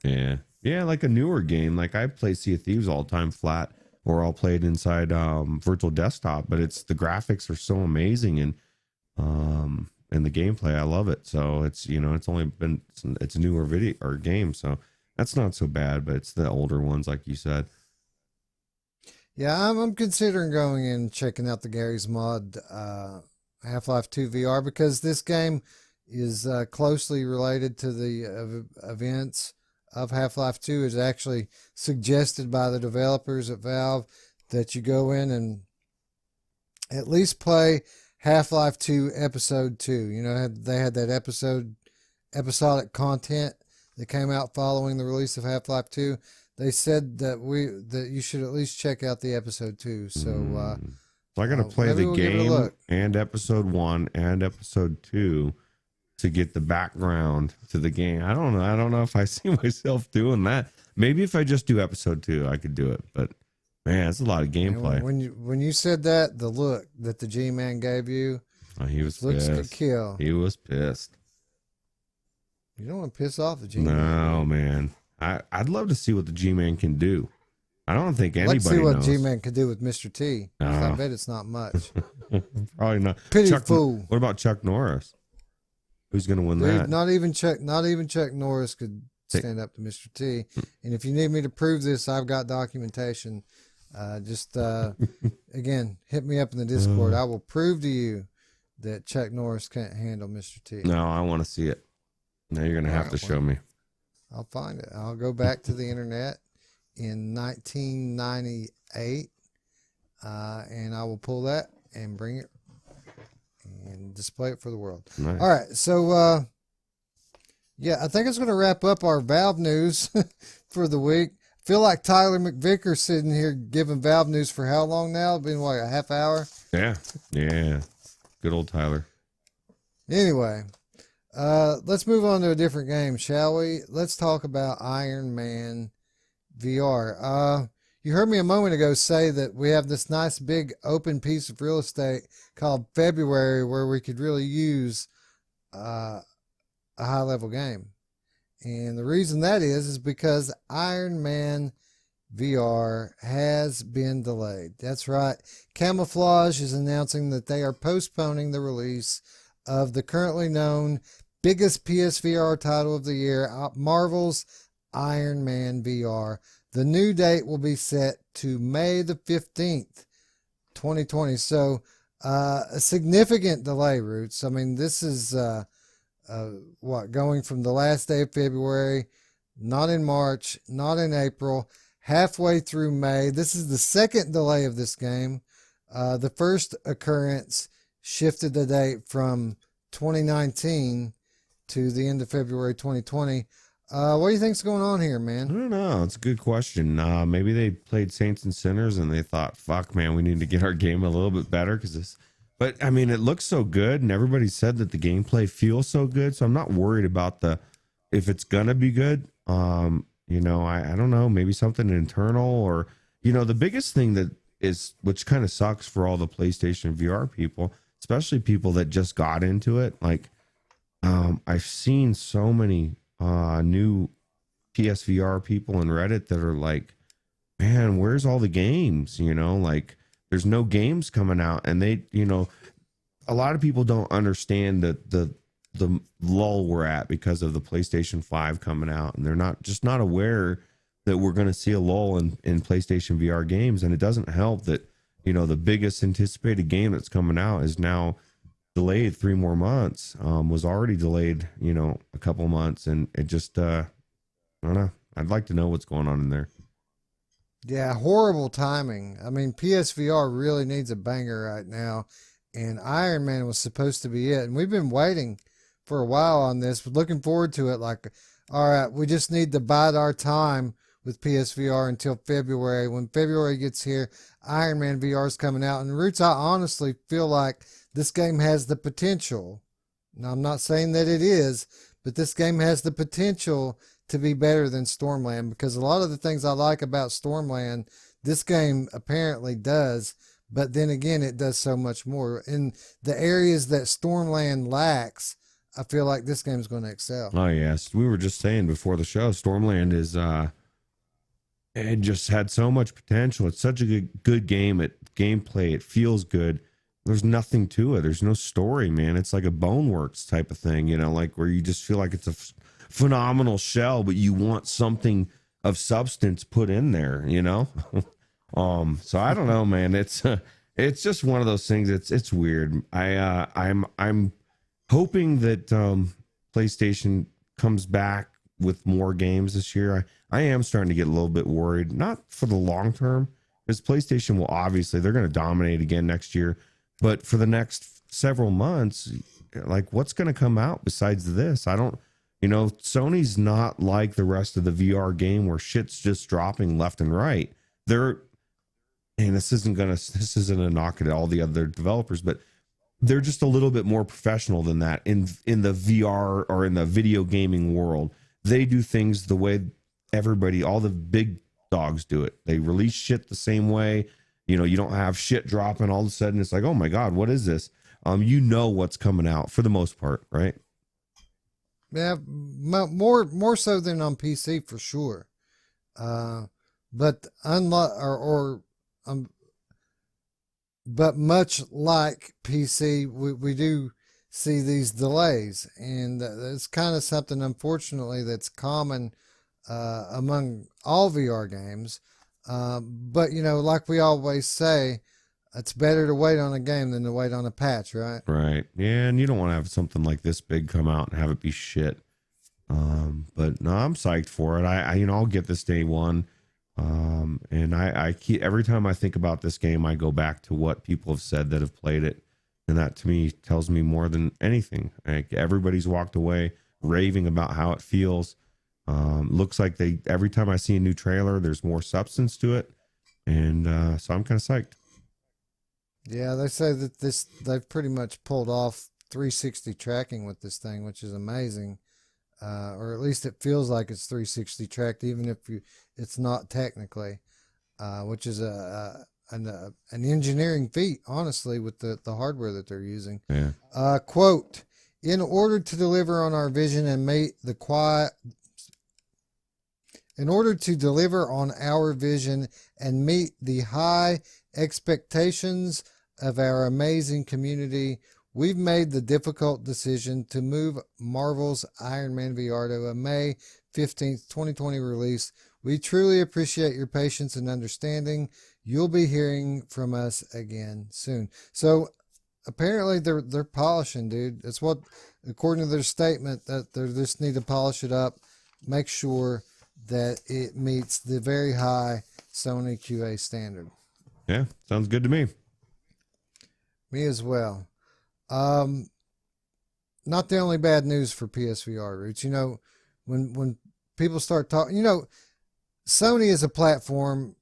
yeah, like a newer game. Like I play Sea of Thieves all the time flat, or I'll play it inside virtual desktop. But it's the graphics are so amazing, and the gameplay, I love it. So it's it's only been it's a newer video or game, so that's not so bad. But it's the older ones, like you said. Yeah, I'm considering going in and checking out the Gary's mod Half-Life 2 VR, because this game is closely related to the events of Half-Life 2. Is actually suggested by the developers at Valve that you go in and at least play Half-Life 2 Episode 2. They had that episodic content that came out following the release of Half-Life 2. They said that you should at least check out the Episode 2. So I got to play the game and Episode 1 and Episode 2 to get the background to the game. I don't know. I don't know if I see myself doing that. Maybe if I just do Episode 2, I could do it. But man, it's a lot of gameplay. When you said that, the look that the G-Man gave you, he was looks pissed. to kill. He was pissed. You don't want to piss off the G-Man. No, man. I'd love to see what the G-Man can do. I don't think anybody knows. Let's see what G-Man can do with Mr. T. I bet it's not much. Probably not. Pity fool. What about Chuck Norris? Who's going to win that? Not even Chuck Norris could stand up to Mr. T. And if you need me to prove this, I've got documentation. Again, hit me up in the Discord. I will prove to you that Chuck Norris can't handle Mr. T. No, I want to see it. Now you're going to have to show me. I'll find it. I'll go back to the internet in 1998, and I will pull that and bring it and display it for the world. Nice. All right, so I think it's going to wrap up our Valve news for the week. Feel like Tyler McVicker's sitting here giving Valve news for how long now? It's been what, a half hour? Yeah. Good old Tyler. Anyway, let's move on to a different game, shall we? Let's talk about Iron Man VR. You heard me a moment ago say that we have this nice big open piece of real estate called February where we could really use a high level game. And the reason that is because Iron Man VR has been delayed. That's right. Camouflage is announcing that they are postponing the release of the currently known biggest PSVR title of the year, Marvel's Iron Man VR. The new date will be set to May the 15th, 2020. So a significant delay, Roots. I mean, this is going from the last day of February, not in March, not in April, halfway through May. This is the second delay of this game. The first occurrence shifted the date from 2019 to the end of February 2020. What do you think's going on here, man? I don't know. It's a good question. Maybe they played Saints and Sinners and they thought, fuck, man, we need to get our game a little bit better because this. But I mean, it looks so good, and everybody said that the gameplay feels so good. So I'm not worried about if it's gonna be good. I don't know. Maybe something internal, or the biggest thing that is, which kind of sucks for all the PlayStation VR people, especially people that just got into it. Like, I've seen so many new PSVR people in Reddit that are like, man, where's all the games? Like there's no games coming out, and they, a lot of people don't understand the lull we're at because of the PlayStation 5 coming out, and they're not aware that we're going to see a lull in PlayStation VR games. And it doesn't help that, the biggest anticipated game that's coming out is now delayed 3 more months, was already delayed, a couple months. And it just, I don't know. I'd like to know what's going on in there. Yeah, horrible timing. I mean, PSVR really needs a banger right now, and Iron Man was supposed to be it. And we've been waiting for a while on this, looking forward to it. Like, all right, we just need to bide our time with PSVR until February. When February gets here, Iron Man VR is coming out. And Roots, I honestly feel like this game has the potential. Now, I'm not saying that it is, but this game has the potential to be better than Stormland, because a lot of the things I like about Stormland, this game apparently does, but then again, it does so much more. In the areas that Stormland lacks, I feel like this game's going to excel. Oh yes, we were just saying before the show, Stormland is it just had so much potential. It's such a good game at gameplay. It feels good. There's nothing to it. There's no story, man. It's like a Boneworks type of thing, you know, like where you just feel like it's a phenomenal shell, but you want something of substance put in there, you know. So I don't know, man. It's just one of those things. It's weird. I'm hoping that PlayStation comes back with more games this year. I am starting to get a little bit worried, not for the long term, because PlayStation will obviously, they're going to dominate again next year, but for the next several months, like what's going to come out besides this? I don't, you know, Sony's not like the rest of the VR game where shit's just dropping left and right. And this isn't a knock at all the other developers, but they're just a little bit more professional than that in the VR or in the video gaming world. They do things the way all the big dogs do it. They release shit the same way. You know, you don't have shit dropping all of a sudden. It's like, oh my God, what is this? You know what's coming out for the most part, right? Yeah, more so than on PC for sure. But but much like PC, we do see these delays, and it's kind of something, unfortunately, that's common among all VR games. But you know, like we always say, it's better to wait on a game than to wait on a patch, right? Right. Yeah, and you don't want to have something like this big come out and have it be shit. But no, I'm psyched for it. I'll get this day one. And I keep, every time I think about this game, I go back to what people have said that have played it. And that to me tells me more than anything. Like everybody's walked away raving about how it feels. Looks like every time I see a new trailer, there's more substance to it. And, so I'm kind of psyched. Yeah, they say that they've pretty much pulled off 360 tracking with this thing, which is amazing. Or at least it feels like it's 360 tracked, even if it's not technically, which is an engineering feat, honestly, with the hardware that they're using. Yeah. Quote, in order to deliver on our vision and meet in order to deliver on our vision and meet the high expectations of our amazing community, we've made the difficult decision to move Marvel's Iron Man VR to a May 15th, 2020 release. We truly appreciate your patience and understanding. You'll be hearing from us again soon. So apparently they're polishing, dude. It's what, according to their statement, that they just need to polish it up, make sure that it meets the very high Sony QA standard. Yeah, sounds good to me. Me as well. Not the only bad news for PSVR, Roots. You know, when people start talking, you know, Sony is a platform.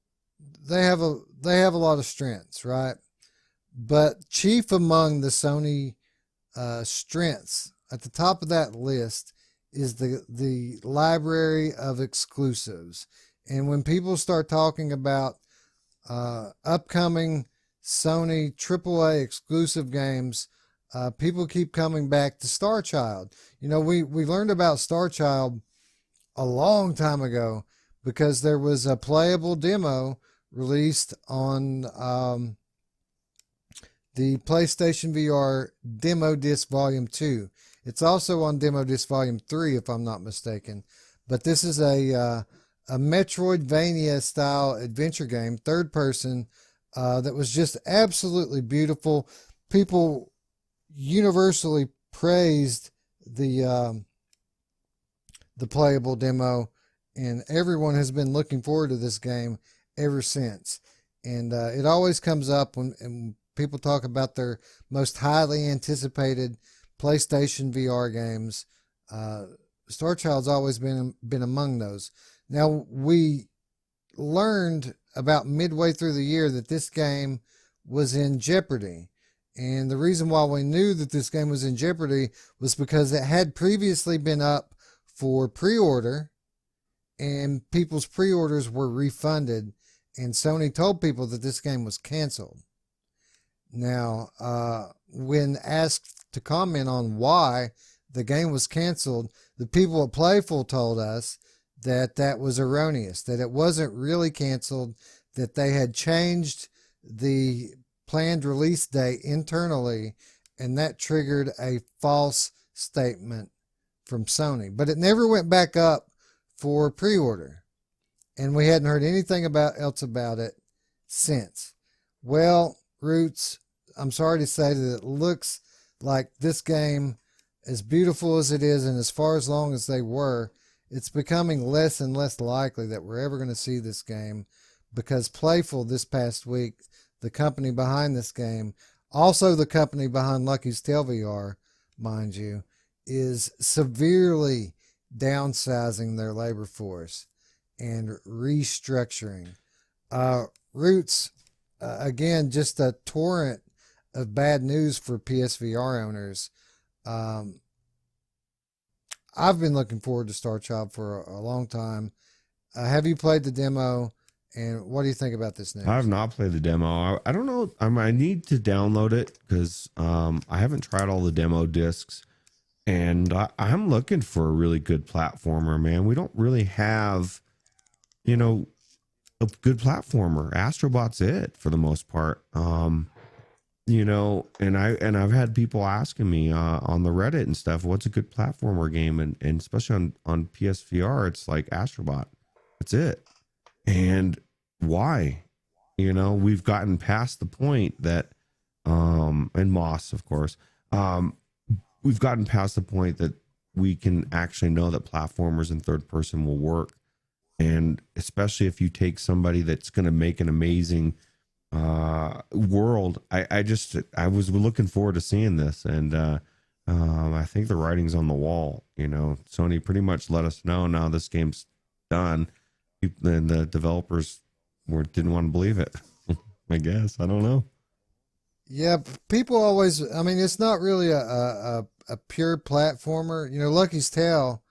They have a lot of strengths, right? But chief among the Sony strengths, at the top of that list, is the library of exclusives. And when people start talking about upcoming Sony AAA exclusive games, people keep coming back to Star Child. You know, we learned about Star Child a long time ago because there was a playable demo released on the PlayStation VR Demo Disc Volume 2. It's also on Demo Disc Volume 3, if I'm not mistaken. But this is a Metroidvania style adventure game, third person, that was just absolutely beautiful. People universally praised the playable demo, and everyone has been looking forward to this game ever since. And it always comes up when people talk about their most highly anticipated PlayStation VR games. Star Child's always been among those. Now, we learned about midway through the year that this game was in jeopardy. And the reason why we knew that this game was in jeopardy was because it had previously been up for pre-order, and people's pre-orders were refunded, and Sony told people that this game was canceled. Now, when asked to comment on why the game was canceled, the people at Playful told us that that was erroneous, that it wasn't really canceled, that they had changed the planned release date internally, and that triggered a false statement from Sony. But it never went back up for pre-order, and we hadn't heard anything else about it since. Well, Roots, I'm sorry to say that it looks like this game, as beautiful as it is and as far as long as they were, it's becoming less and less likely that we're ever going to see this game, because Playful this past week, the company behind this game, also the company behind Lucky's Tale VR, mind you, is severely downsizing their labor force and restructuring. Roots, again, just a torrent of bad news for PSVR owners. I've been looking forward to Star Child for a long time. Have you played the demo? And what do you think about this news? I have not played the demo. I don't know. I need to download it because I haven't tried all the demo discs, and I'm looking for a really good platformer, man. We don't really have, a good platformer. Astrobot's it for the most part. And I've had people asking me on the Reddit and stuff, what's a good platformer game? And especially on PSVR, it's like Astrobot. That's it. And why? We've gotten past the point that, and Moss, of course, we've gotten past the point that we can actually know that platformers in third person will work. And especially if you take somebody that's going to make an amazing world. I was looking forward to seeing this, and I think the writing's on the wall. Sony pretty much let us know now this game's done, and the developers didn't want to believe it. I guess, I don't know. Yeah, people always, it's not really a pure platformer. Lucky's Tale,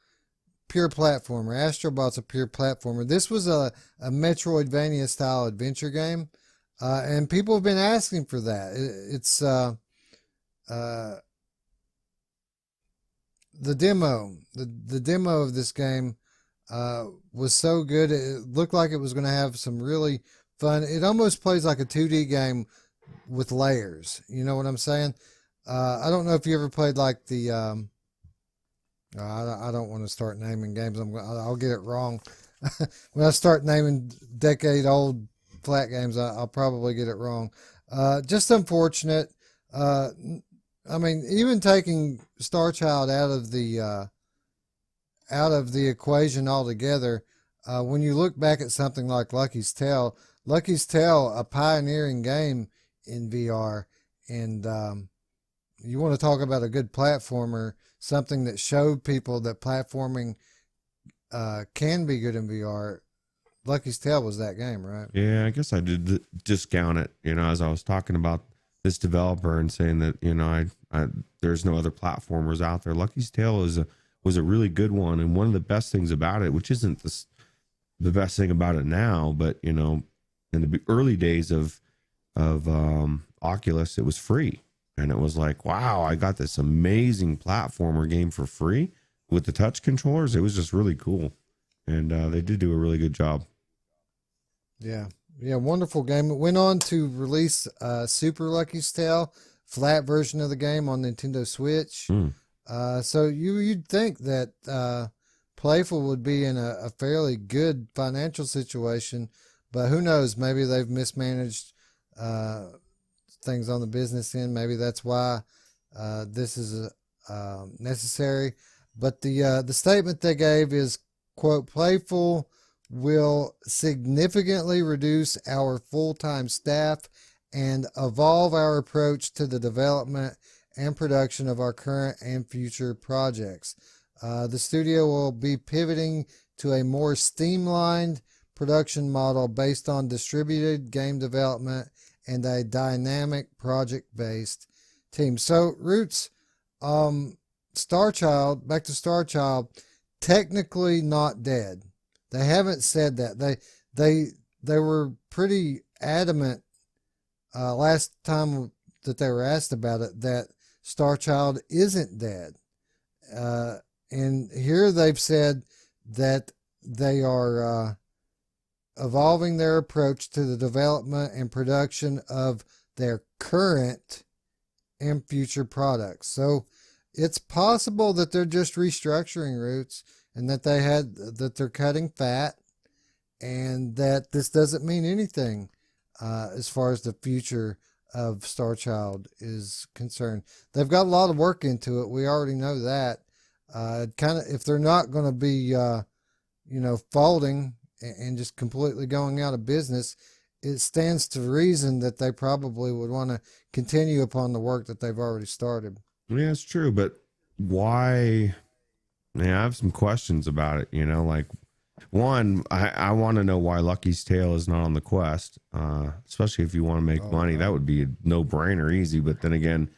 pure platformer. Astrobot's a pure platformer. This was a Metroidvania style adventure game. And people have been asking for that. It's the demo. The demo of this game was so good. It looked like it was going to have some really fun. It almost plays like a 2D game with layers. You know what I'm saying? I don't know if you ever played like the. I don't want to start naming games. I'll get it wrong. When I start naming decade-old flat games, I'll probably get it wrong. Just unfortunate. Even taking Star Child out of the equation altogether, when you look back at something like Lucky's Tale, a pioneering game in VR, and you want to talk about a good platformer, something that showed people that platforming can be good in VR. Lucky's Tale was that game, right? Yeah, I guess I did discount it, as I was talking about this developer and saying that, there's no other platformers out there. Lucky's Tale was a really good one. And one of the best things about it, which isn't the best thing about it now, but, in the early days of Oculus, it was free. And it was like, wow, I got this amazing platformer game for free with the touch controllers. It was just really cool. And they did do a really good job. Yeah, wonderful game. It went on to release Super Lucky's Tale, flat version of the game on Nintendo Switch. So you'd think that Playful would be in a fairly good financial situation, but who knows? Maybe they've mismanaged things on the business end. Maybe that's why this is necessary. But the statement they gave is quote, Playful will significantly reduce our full-time staff and evolve our approach to the development and production of our current and future projects. The studio will be pivoting to a more streamlined production model based on distributed game development and a dynamic project-based team. So, Roots, Starchild, back to Starchild, technically not dead. They haven't said that. They were pretty adamant last time that they were asked about it that Starchild isn't dead. And here they've said that they are evolving their approach to the development and production of their current and future products. So it's possible that they're just restructuring, Roots, and that they're cutting fat, and that this doesn't mean anything as far as the future of Starchild is concerned. They've got a lot of work into it. We already know that. If they're not going to be, folding and just completely going out of business, it stands to reason that they probably would want to continue upon the work that they've already started. Yeah, it's true, but why? Yeah, I have some questions about it. Like, one, I want to know why Lucky's Tale is not on the Quest, especially if you want to make money. That would be a no-brainer, easy. But then again,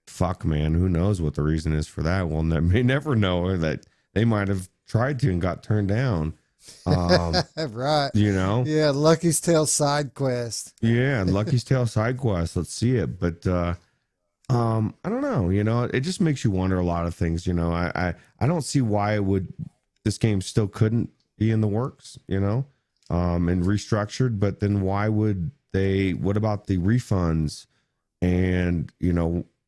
fuck, man, who knows what the reason is for that? We'll may never know. That they might have tried to and got turned down. Right. Yeah, Lucky's Tale side quest. Yeah, Lucky's Tale side quest. Let's see it. But I don't know. It just makes you wonder a lot of things. I don't see why this game still couldn't be in the works, and restructured. But then why would they? What about the refunds? And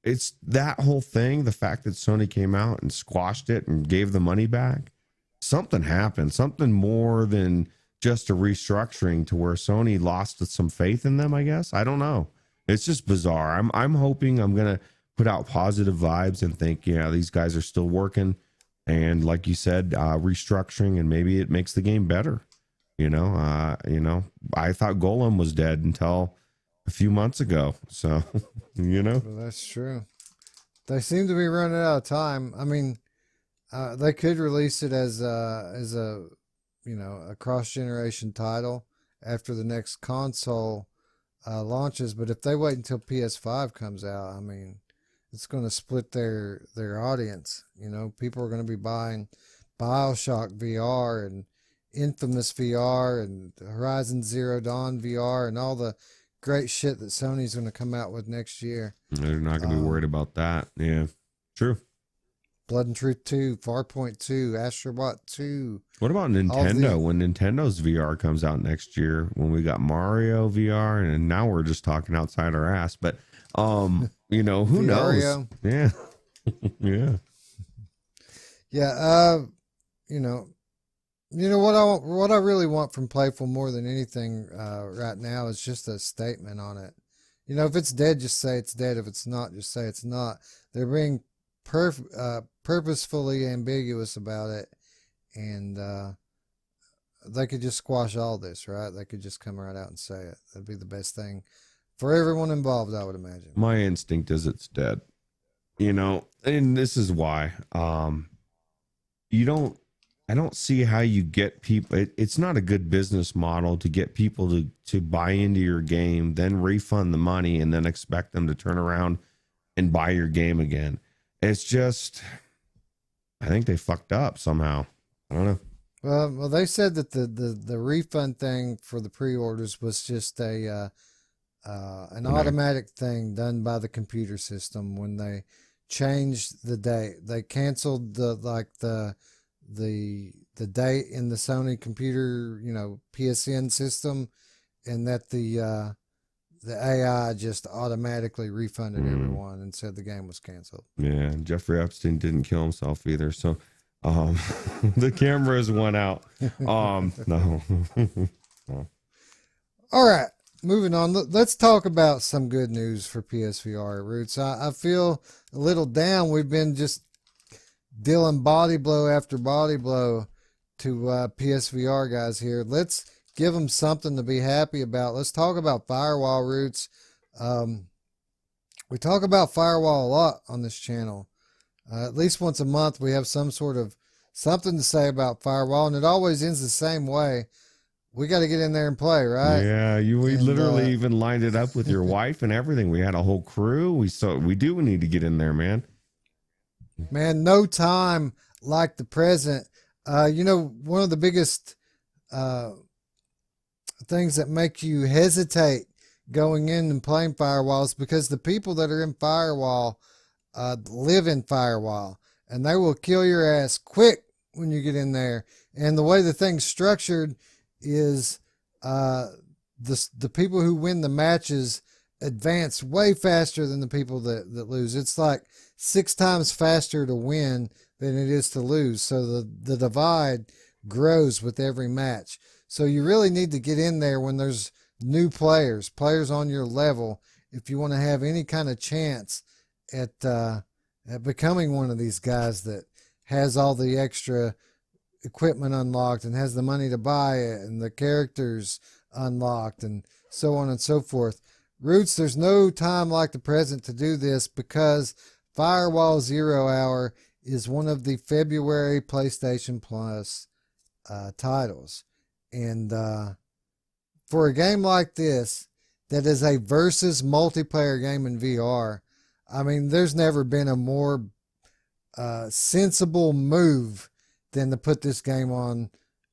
it's that whole thing. The fact that Sony came out and squashed it and gave the money back. Something happened. Something more than just a restructuring to where Sony lost some faith in them. I guess I don't know. It's just bizarre. I'm hoping I'm gonna put out positive vibes and think, yeah, these guys are still working, and like you said, restructuring, and maybe it makes the game better. I thought Golem was dead until a few months ago. So, Well, that's true. They seem to be running out of time. I mean, they could release it as a cross-generation title after the next console launches, but if they wait until PS5 comes out, I mean, it's going to split their audience. People are going to be buying BioShock VR and Infamous VR and Horizon Zero Dawn VR and all the great shit that Sony's going to come out with next year. They're not going to be worried about that. Yeah, true. Blood and Truth 2, Farpoint 2, Astrobot 2. What about Nintendo? When Nintendo's VR comes out next year, when we got Mario VR, and now we're just talking outside our ass, but who knows? Yeah. Yeah. Yeah, what I really want from Playful more than anything right now is just a statement on it. If it's dead, just say it's dead. If it's not, just say it's not. They're being purposefully ambiguous about it, and they could just squash all this, right? They could just come right out and say it. That'd be the best thing for everyone involved, I would imagine. My instinct is it's dead, and this is why. I don't see how you get people. It's not a good business model to get people to buy into your game, then refund the money, and then expect them to turn around and buy your game again. It's just, I think they fucked up somehow. I don't know. Well, they said that the refund thing for the pre-orders was just an automatic thing done by the computer system when they changed the date. They canceled the date in the Sony computer, PSN system, and that the AI just automatically refunded everyone and said the game was canceled. Yeah, Jeffrey Epstein didn't kill himself either, so the cameras went out. No. No. All right, moving on. Let's talk about some good news for PSVR, Roots. I feel a little down. We've been just dealing body blow after body blow to PSVR guys here. Let's give them something to be happy about. Let's talk about Firewall, Roots. We talk about Firewall a lot on this channel. At least once a month, we have some sort of something to say about Firewall, and it always ends the same way. We got to get in there and play, right? Yeah, we literally even lined it up with your wife and everything. We had a whole crew. We do need to get in there, man. Man, no time like the present. One of the biggest things that make you hesitate going in and playing Firewall is because the people that are in Firewall live in Firewall, and they will kill your ass quick when you get in there. And the way the thing's structured is the people who win the matches advance way faster than the people that lose. It's like 6 times faster to win than it is to lose. So the divide grows with every match. So you really need to get in there when there's new players on your level, if you want to have any kind of chance at becoming one of these guys that has all the extra equipment unlocked and has the money to buy it and the characters unlocked and so on and so forth. Roots, there's no time like the present to do this because Firewall 0 Hour is one of the February PlayStation Plus titles. And for a game like this, that is a versus multiplayer game in VR, I mean, there's never been a more sensible move than to put this game on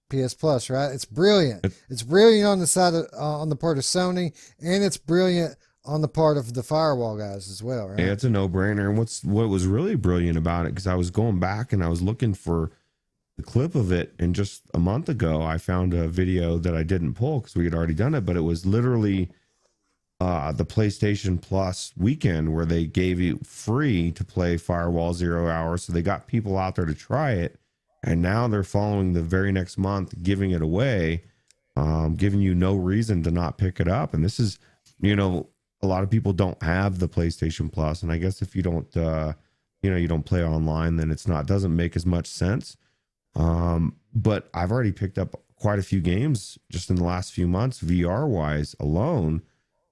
PS Plus, right? It's brilliant. It's brilliant on the side of, on the part of Sony, and it's brilliant on the part of the Firewall guys as well, right? Yeah, it's a no-brainer. And what was really brilliant about it, because I was going back and I was looking for the clip of it, and just a month ago I found a video that I didn't pull because we had already done it, but it was literally the PlayStation Plus weekend where they gave you free to play Firewall 0 Hour, so they got people out there to try it. And now they're following the very next month, giving it away, giving you no reason to not pick it up. And this is, a lot of people don't have the PlayStation Plus. And I guess if you don't, you don't play online, then doesn't make as much sense. But I've already picked up quite a few games just in the last few months, VR wise alone.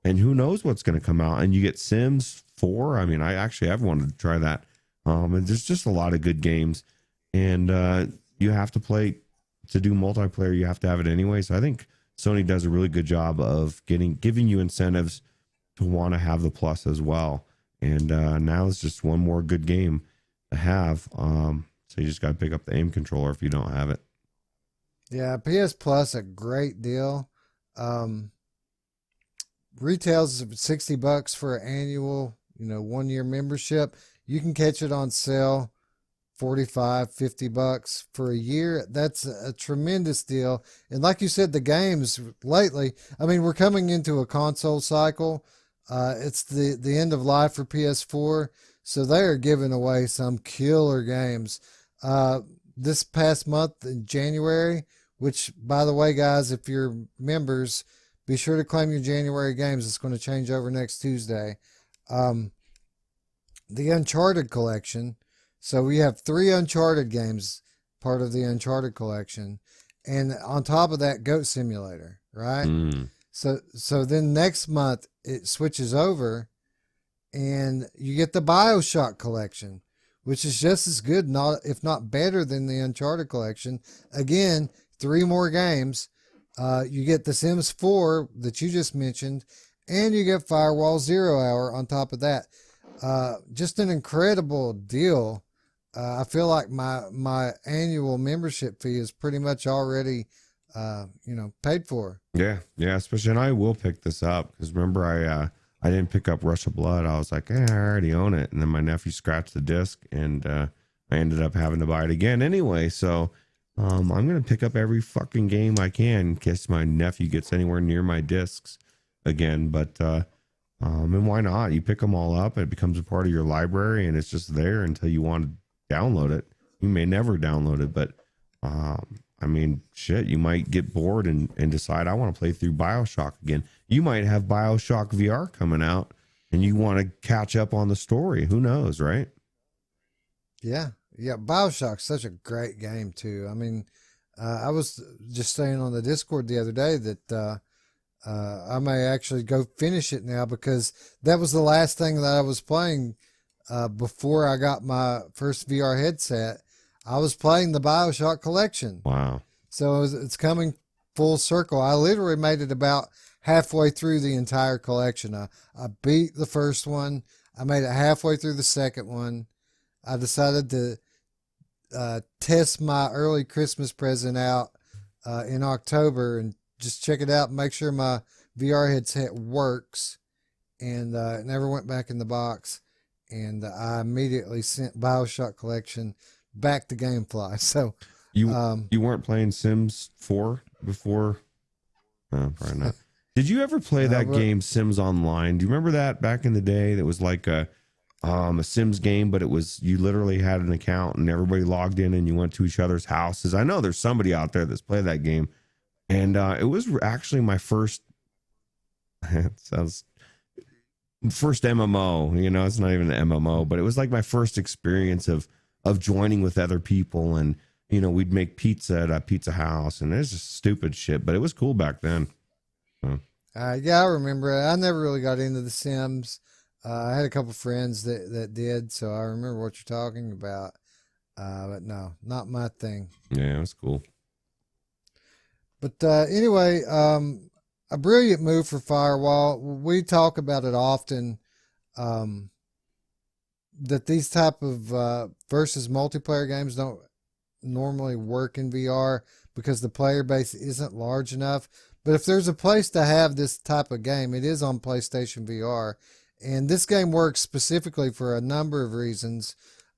And who knows what's going to come out. And you get Sims 4. I mean, I've wanted to try that. And there's just a lot of good games. And you have to play to do multiplayer. You have to have it anyway. So I think Sony does a really good job of giving you incentives to want to have the Plus as well. And now it's just one more good game to have. So you just got to pick up the aim controller if you don't have it. Yeah, PS Plus, a great deal. Retails $60 for an annual, 1 year membership. You can catch it on sale. $45-50 for a year. That's a tremendous deal. And like you said, the games lately, I mean, we're coming into a console cycle. It's the end of life for PS4, so they are giving away some killer games. This past month in January, which, by the way, guys, if you're members, be sure to claim your January games. It's going to change over next Tuesday. The Uncharted collection. So we have 3 Uncharted games, part of the Uncharted collection. And on top of that, Goat Simulator, right? So then next month, it switches over, and you get the BioShock collection, which is just as good, if not better than the Uncharted collection. Again, 3 more games. You get The Sims 4 that you just mentioned, and you get Firewall 0 Hour on top of that. Just an incredible deal. I feel like my annual membership fee is pretty much already, paid for. Yeah, especially, and I will pick this up because remember I didn't pick up Rush of Blood. I was like, I already own it, and then my nephew scratched the disc, and I ended up having to buy it again anyway. So I'm gonna pick up every fucking game I can in case my nephew gets anywhere near my discs again. But and why not? You pick them all up, it becomes a part of your library, and it's just there until you want to download it. You may never download it, but I mean, shit, you might get bored and decide I want to play through BioShock again. You might have BioShock VR coming out and you want to catch up on the story. Who knows, right? Yeah. BioShock's such a great game too. I mean, I was just saying on the Discord the other day that I may actually go finish it now because that was the last thing that I was playing before I got my first VR headset. I was playing the BioShock collection. Wow. So it's coming full circle. I literally made it about halfway through the entire collection. I beat the first one. I made it halfway through the second one. I decided to test my early Christmas present out in October and just check it out and make sure my VR headset works. And it never went back in the box. And I immediately sent BioShock Collection back to GameFly. So you weren't playing Sims 4 before? No, probably not. Did you ever play that game Sims Online? Do you remember that back in the day? That was like a Sims game, but it was you literally had an account and everybody logged in and you went to each other's houses. I know there's somebody out there that's played that game, and it was actually my first. It sounds first MMO. You know, it's not even an MMO, but it was like my first experience of joining with other people, and you know, we'd make pizza at a pizza house, and it was just stupid shit, but it was cool back then. Yeah, I remember it. I never really got into The Sims. I had a couple friends that did, so I remember what you're talking about. But no, not my thing. Yeah, it was cool. But anyway, a brilliant move for Firewall. We talk about it often. That these type of versus multiplayer games don't normally work in VR because the player base isn't large enough. But if there's a place to have this type of game, it is on PlayStation VR. And this game works specifically for a number of reasons.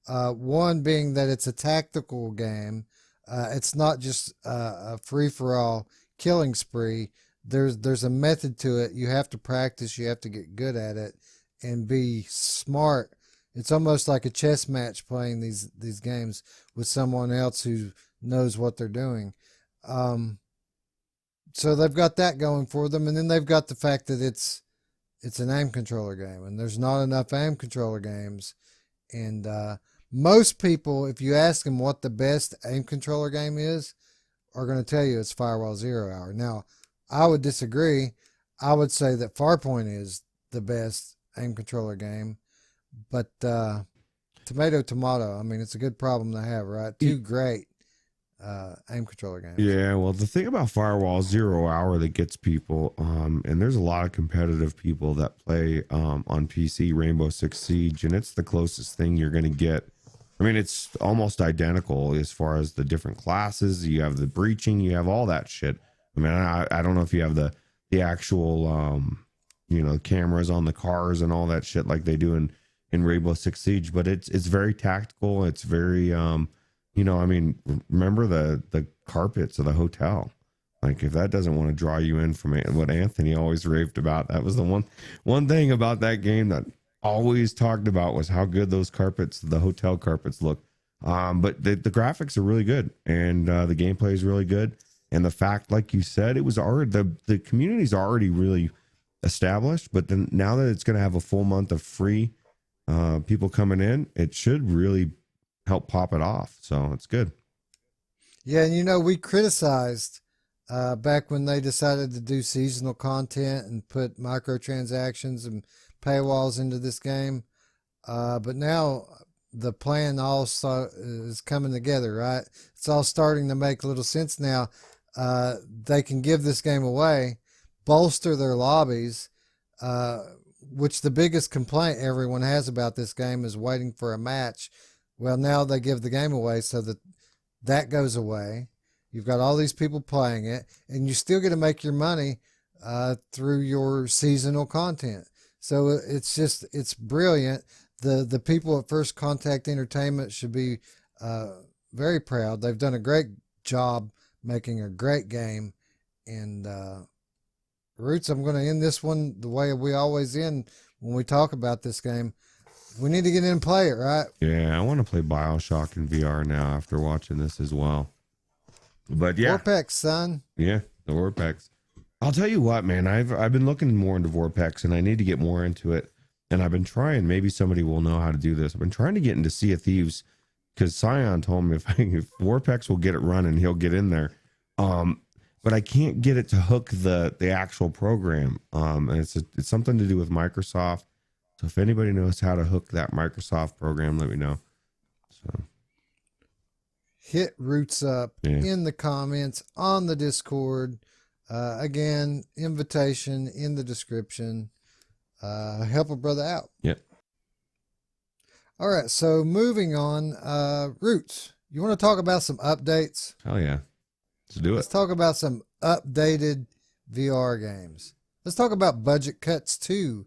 One being that it's a tactical game. It's not just a free-for-all killing spree. There's a method to it. You have to practice. You have to get good at it and be smart. It's almost like a chess match playing these games with someone else who knows what they're doing. So they've got that going for them, and then they've got the fact that it's an aim controller game, and there's not enough aim controller games. And most people, if you ask them what the best aim controller game is, are going to tell you it's Firewall 0 Hour. Now, I would disagree. I would say that Farpoint is the best aim controller game, but tomato. I mean, it's a good problem to have, right? Two great aim controller games. Yeah, well, the thing about Firewall 0 Hour that gets people, and there's a lot of competitive people that play on PC Rainbow Six Siege, and it's the closest thing you're going to get. I mean, it's almost identical as far as the different classes. You have the breaching, you have all that shit. I mean, I don't know if you have the actual, cameras on the cars and all that shit like they do in Rainbow Six Siege, but it's very tactical. It's very, I mean, remember the carpets of the hotel. Like, if that doesn't want to draw you in from what Anthony always raved about, that was the one thing about that game that always talked about was how good those carpets, the hotel carpets, look. But the graphics are really good, and the gameplay is really good. And the fact, like you said, it was already the community's already really established. But then now that it's going to have a full month of free people coming in, it should really help pop it off. So it's good. Yeah, and we criticized back when they decided to do seasonal content and put microtransactions and paywalls into this game. But now the plan is coming together, right? It's all starting to make a little sense now. They can give this game away, bolster their lobbies, which the biggest complaint everyone has about this game is waiting for a match. Well, now they give the game away so that goes away. You've got all these people playing it, and you still get to make your money through your seasonal content. So it's brilliant. The people at First Contact Entertainment should be very proud. They've done a great job making a great game. And Roots, I'm going to end this one the way we always end when we talk about this game. We need to get in and play it, right? Yeah, I want to play BioShock in VR now after watching this as well. But yeah, Vorpex, son. Yeah, the Vorpex. I'll tell you what, man. I've been looking more into Vorpex, and I need to get more into it. And I've been trying. Maybe somebody will know how to do this. I've been trying to get into Sea of Thieves because Scion told me if Warpex will get it running, he'll get in there. But I can't get it to hook the actual program. And it's something to do with Microsoft. So if anybody knows how to hook that Microsoft program, let me know. So hit Roots up in the comments on the Discord. Again, invitation in the description. Help a brother out. Yep. All right, so moving on. Roots, you want to talk about some updates? Hell yeah. Let's do it. Let's talk about some updated VR games. Let's talk about Budget Cuts 2.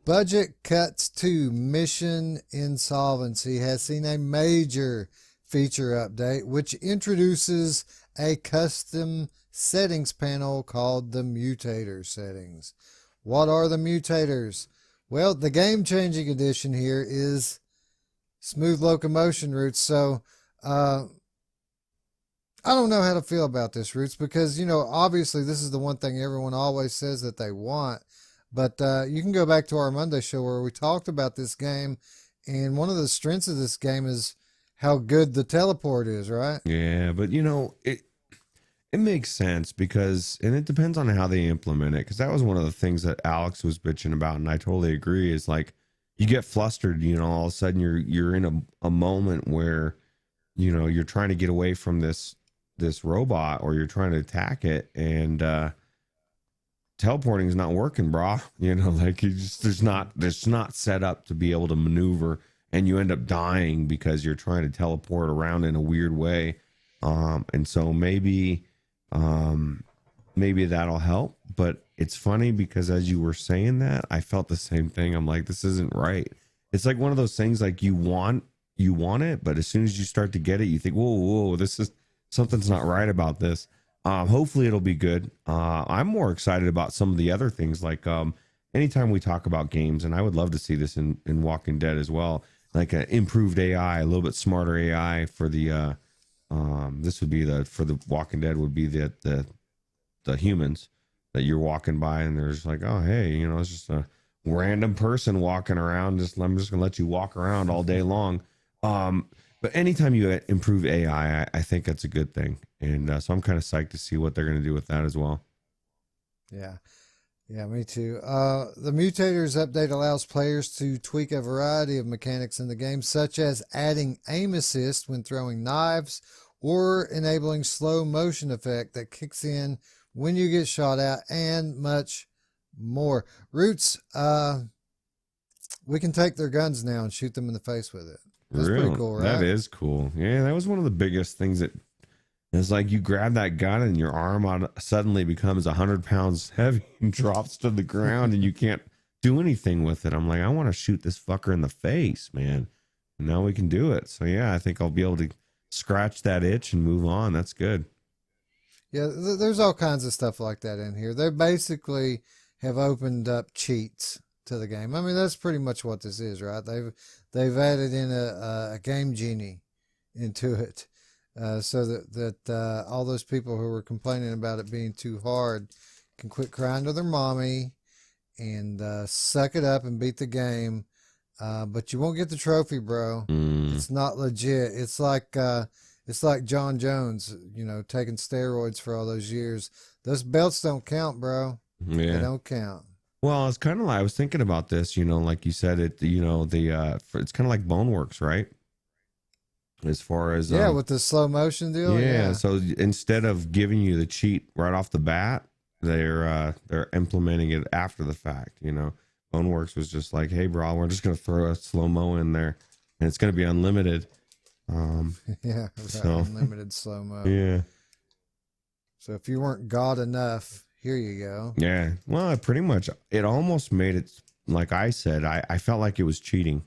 Budget Cuts 2 Mission Insolvency has seen a major feature update, which introduces a custom settings panel called the Mutator settings. What are the mutators? Well, the game-changing addition here is smooth locomotion, Roots. So, I don't know how to feel about this, Roots, because, you know, obviously this is the one thing everyone always says that they want. But you can go back to our Monday show where we talked about this game, and one of the strengths of this game is how good the teleport is, right? Yeah, but, you know, it makes sense because, and it depends on how they implement it, because that was one of the things that Alyx was bitching about, and I totally agree, is like, you get flustered, you know, all of a sudden you're in a moment where, you know, you're trying to get away from this robot, or you're trying to attack it, and teleporting is not working, brah. You know, like there's not set up to be able to maneuver, and you end up dying because you're trying to teleport around in a weird way. And so maybe that'll help. But it's funny because as you were saying that, I felt the same thing. I'm like, this isn't right. It's like one of those things, like you want it, but as soon as you start to get it, you think, whoa, this is something's not right about this. Hopefully it'll be good. I'm more excited about some of the other things, like anytime we talk about games, and I would love to see this in Walking Dead as well, like an improved AI, a little bit smarter AI for the this would be for the Walking Dead would be the humans that you're walking by, and there's like, oh hey, you know, it's just a random person walking around. I'm just gonna let you walk around all day long. But anytime you improve AI, I think that's a good thing. And so I'm kind of psyched to see what they're going to do with that as well. Yeah, me too. The Mutators update allows players to tweak a variety of mechanics in the game, such as adding aim assist when throwing knives, or enabling slow motion effect that kicks in when you get shot at, and much more. Roots, we can take their guns now and shoot them in the face with it. That's pretty cool, right? That is cool. Yeah, that was one of the biggest things that it's like you grab that gun and your arm suddenly becomes 100 pounds heavy and drops to the ground and you can't do anything with it. I'm like, I want to shoot this fucker in the face, man. And now we can do it. So yeah, I think I'll be able to scratch that itch and move on. That's good. Yeah, there's all kinds of stuff like that in here. They basically have opened up cheats to the game. I mean, that's pretty much what this is, right? They've added in a game genie into it, so that all those people who were complaining about it being too hard can quit crying to their mommy and suck it up and beat the game. But you won't get the trophy, bro. It's not legit. It's like John Jones, you know, taking steroids for all those years. Those belts don't count, bro. Yeah. They don't count. Well, it's kind of like, I was thinking about this, you know, like you said, it's kind of like Boneworks, right? As far as with the slow motion deal. Yeah. So instead of giving you the cheat right off the bat, they're implementing it after the fact. You know, Boneworks was just like, hey, bro, we're just gonna throw a slow mo in there, and it's gonna be unlimited. Yeah, right. So unlimited slow mo. Yeah. So if you weren't God enough, here you go. Yeah. Well, it almost made it, like I said, I felt like it was cheating.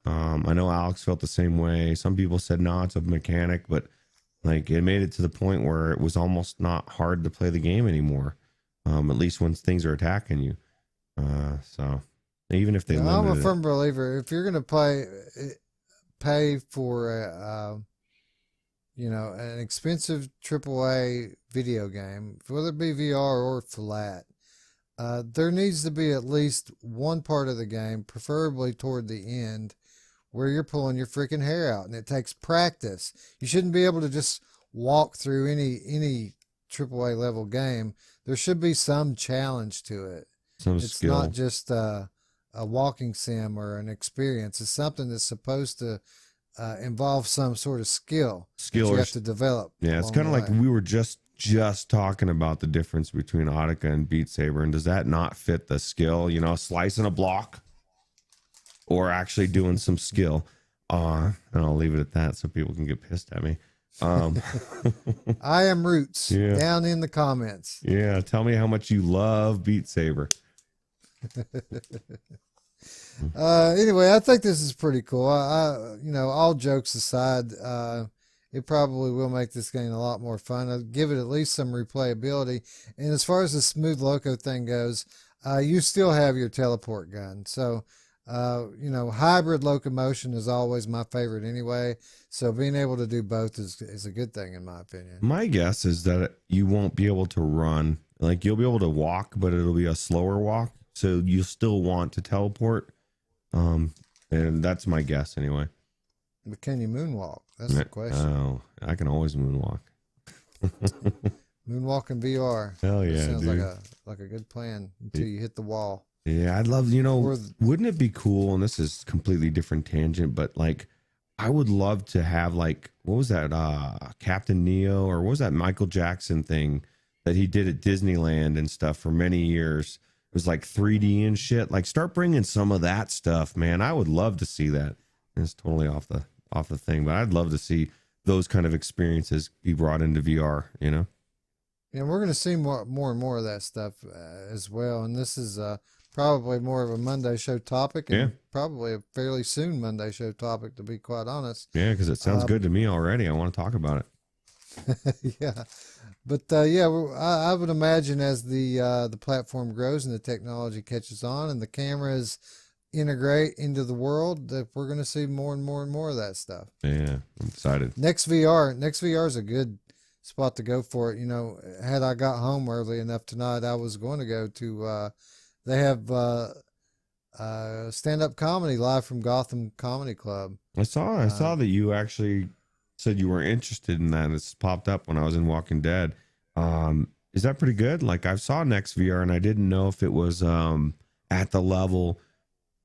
I know Alyx felt the same way. Some people said, no, it's a mechanic, but like it made it to the point where it was almost not hard to play the game anymore. At least when things are attacking you. So even if they I'm a firm believer, if you're going to pay for an expensive AAA video game, whether it be VR or flat, there needs to be at least one part of the game, preferably toward the end, where you're pulling your freaking hair out, and it takes practice. You shouldn't be able to just walk through any AAA level game. There should be some challenge to it. Some It's skill. not just a walking sim or an experience. It's something that's supposed to involve some sort of skill that you have to develop. Yeah, it's kind of like we were just talking about the difference between Audica and Beat Saber, and does that not fit the skill? You know, slicing a block or actually doing some skill. And I'll leave it at that so people can get pissed at me. I am Roots down in the comments. Yeah, tell me how much you love Beat Saber. Anyway, I think this is pretty cool. I all jokes aside, it probably will make this game a lot more fun. I'll give it at least some replayability. And as far as the smooth loco thing goes, you still have your teleport gun. So, hybrid locomotion is always my favorite anyway. So being able to do both is a good thing in my opinion. My guess is that you won't be able to run. Like you'll be able to walk, but it'll be a slower walk. So you still want to teleport. And that's my guess anyway. But can you moonwalk? That's the question. Oh, I can always moonwalk. Moonwalk in VR. Hell yeah, sounds dude. like a good plan until you hit the wall. Yeah, I'd love, wouldn't it be cool? And this is completely different tangent, but like, I would love to have like, what was that? Captain Neo, or what was that Michael Jackson thing that he did at Disneyland and stuff for many years? It was like 3D and shit. Like, start bringing some of that stuff, man. I would love to see that. And it's totally off the thing, but I'd love to see those kind of experiences be brought into VR. You know? Yeah, we're going to see more and more of that stuff as well. And this is probably more of a Monday show topic, and probably a fairly soon Monday show topic, to be quite honest. Yeah, because it sounds good to me already. I want to talk about it. Yeah, but I would imagine as the platform grows and the technology catches on and the cameras integrate into the world, that we're going to see more and more and more of that stuff. Yeah, I'm excited. Next VR is a good spot to go for it. Had I got home early enough tonight, I was going to go to. They have stand-up comedy live from Gotham Comedy Club. I saw that you actually said you were interested in that. It's popped up when I was in Walking Dead. Is that pretty good? Like, I saw Next VR and I didn't know if it was at the level,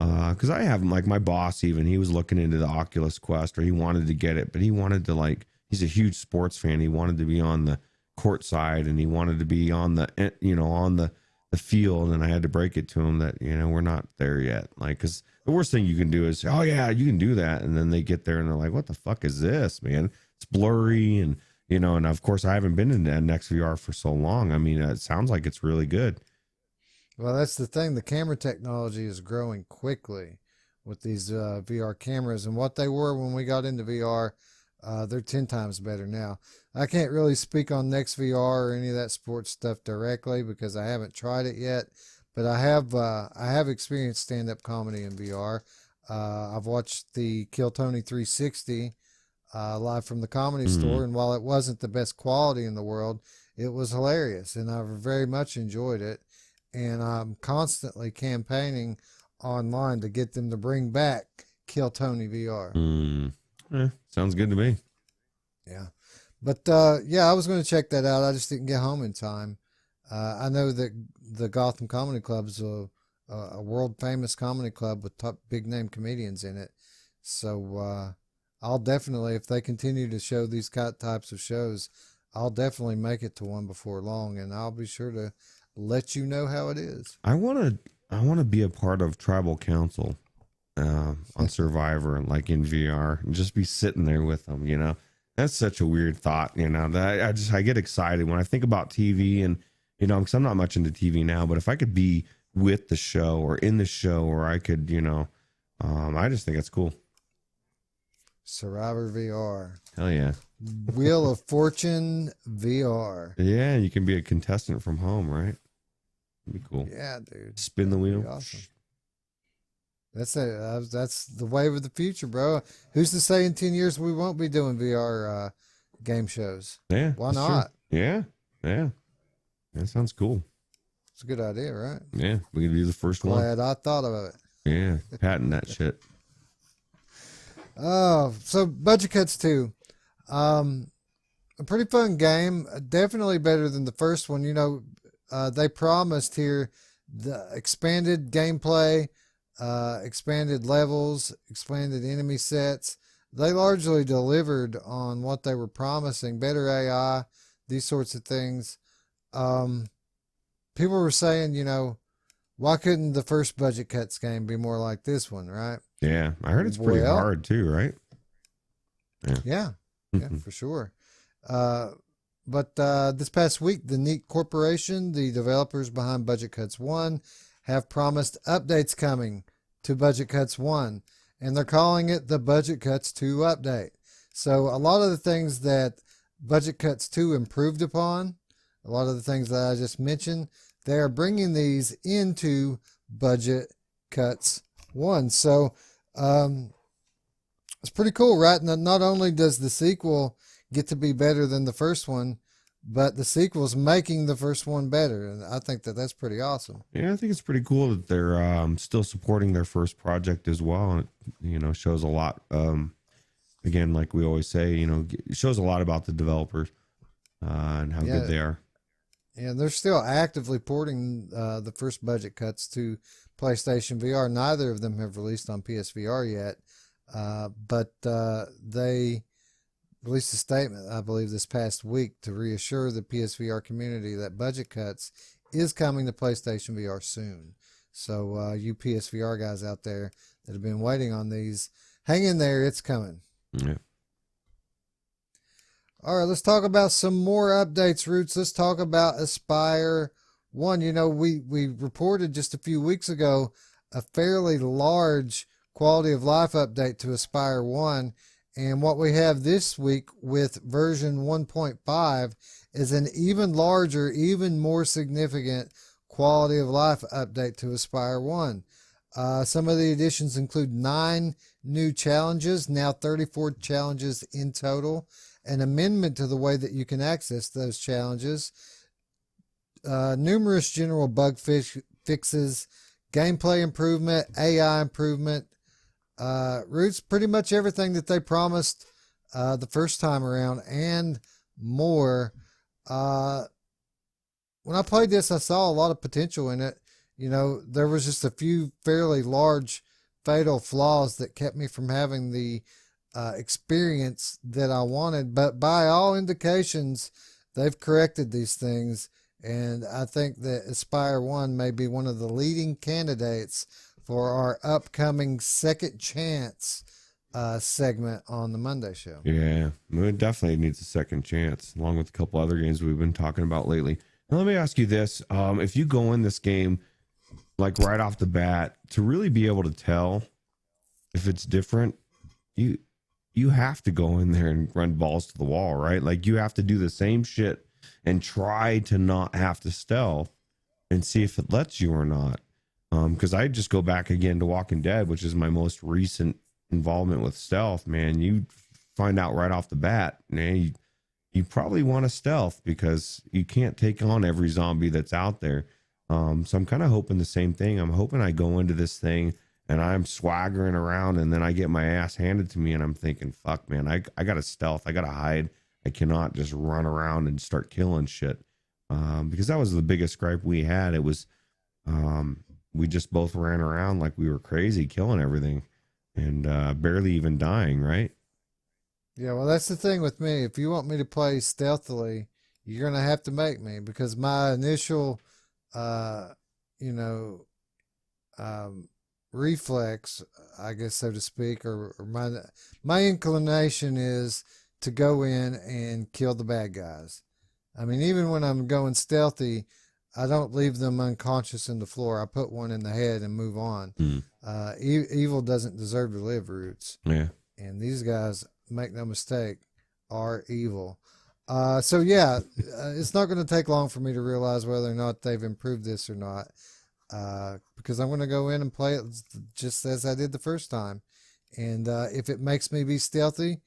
because I have, like, my boss, even he was looking into the Oculus Quest, or he wanted to get it, but he wanted to, like, he's a huge sports fan. He wanted to be on the court side, and he wanted to be on the on the field, and I had to break it to him that we're not there yet. Like, because the worst thing you can do is, oh yeah, you can do that, and then they get there and they're like, what the fuck is this, man? It's blurry, and and of course I haven't been in Next VR for so long. I mean, it sounds like it's really good. Well, that's the thing. The camera technology is growing quickly with these VR cameras, and what they were when we got into VR, they're 10 times better now. I can't really speak on Next VR or any of that sports stuff directly because I haven't tried it yet, but I have experienced stand-up comedy in VR. I've watched the Kill Tony 360 live from the Comedy Store, and while it wasn't the best quality in the world, it was hilarious, and I very much enjoyed it. And I'm constantly campaigning online to get them to bring back Kill Tony VR. Sounds good to me. Yeah. But I was going to check that out. I just didn't get home in time. I know that the Gotham Comedy Club is a world famous comedy club with top big name comedians in it. So I'll definitely, if they continue to show these types of shows, I'll definitely make it to one before long, and I'll be sure to let you know how it is. I want to be a part of Tribal Council on Survivor, and like in VR, and just be sitting there with them. That's such a weird thought. That I get excited when I think about TV, and because I'm not much into TV now, but if I could be with the show or in the show, or I could, I just think it's cool. Survivor VR. Hell yeah. Wheel of Fortune VR. Yeah, you can be a contestant from home, right? That'd be cool. Yeah, dude. Spin the wheel. Awesome. That's it. That's the wave of the future, bro. Who's to say in 10 years we won't be doing VR game shows? Yeah. Why not? True. Yeah. Yeah. That sounds cool. It's a good idea, right? Yeah. We can do the first one. Glad I thought of it. Yeah. Patent that shit. So Budget Cuts 2. A pretty fun game. Definitely better than the first one. You know, they promised here the expanded gameplay, expanded levels, expanded enemy sets. They largely delivered on what they were promising. Better AI, these sorts of things. Um, People were saying, you know, why couldn't the first Budget Cuts game be more like this one, right? Yeah, I heard it's pretty Well, hard too, right? yeah, for sure. But this past week, the Neat Corporation, the developers behind Budget Cuts 1, have promised updates coming to Budget Cuts 1, and they're calling it the Budget Cuts 2 update. So a lot of the things that Budget Cuts 2 improved upon, a lot of the things that I just mentioned, they are bringing these into Budget Cuts 1. So it's pretty cool, right? Not only does the sequel get to be better than the first one, but the sequel's making the first one better, and I think that that's pretty awesome. Yeah, I think it's pretty cool that they're still supporting their first project as well, and it shows a lot. Again, like we always say, it shows a lot about the developers and how good they are. Yeah, they're still actively porting the first Budget Cuts to PlayStation VR. Neither of them have released on PSVR yet, but they released a statement, I believe, this past week to reassure the PSVR community that Budget Cuts is coming to PlayStation VR soon. So you PSVR guys out there that have been waiting on these, hang in there, it's coming. Yeah. All right, let's talk about some more updates, Roots. Let's talk about Espire 1. You know, we reported just a few weeks ago a fairly large quality of life update to Espire 1. And what we have this week with version 1.5 is an even larger, even more significant quality of life update to Espire 1. Some of the additions include 9 new challenges, now 34 challenges in total, an amendment to the way that you can access those challenges, numerous general bug fixes, gameplay improvement, AI improvement, Roots, pretty much everything that they promised the first time around and more. When I played this, I saw a lot of potential in it. You know, there was just a few fairly large fatal flaws that kept me from having the experience that I wanted, but by all indications, they've corrected these things, and I think that Espire 1 may be one of the leading candidates for our upcoming Second Chance segment on the Monday show. Yeah, it definitely needs a second chance, along with a couple other games we've been talking about lately. Now, let me ask you this. If you go in this game, like right off the bat, to really be able to tell if it's different, you have to go in there and run balls to the wall, right? Like you have to do the same shit and try to not have to stealth and see if it lets you or not. Because I just go back again to Walking Dead, which is my most recent involvement with stealth, man. You find out right off the bat, man, you probably want to stealth because you can't take on every zombie that's out there. So I'm kind of hoping the same thing. I'm hoping I go into this thing and I'm swaggering around and then I get my ass handed to me and I'm thinking, fuck, man, I got to stealth. I got to hide. I cannot just run around and start killing shit. Because that was the biggest gripe we had. It was, we just both ran around like we were crazy, killing everything and barely even dying, right? Yeah, well, that's the thing with me. If you want me to play stealthily, you're going to have to make me, because my initial, reflex, I guess, so to speak, or my inclination is to go in and kill the bad guys. I mean, even when I'm going stealthy, I don't leave them unconscious in the floor. I put one in the head and move on. Evil doesn't deserve to live, Roots. Yeah. And these guys, make no mistake, are evil. So yeah, it's not going to take long for me to realize whether or not they've improved this or not. Because I'm going to go in and play it just as I did the first time. And if it makes me be stealthy,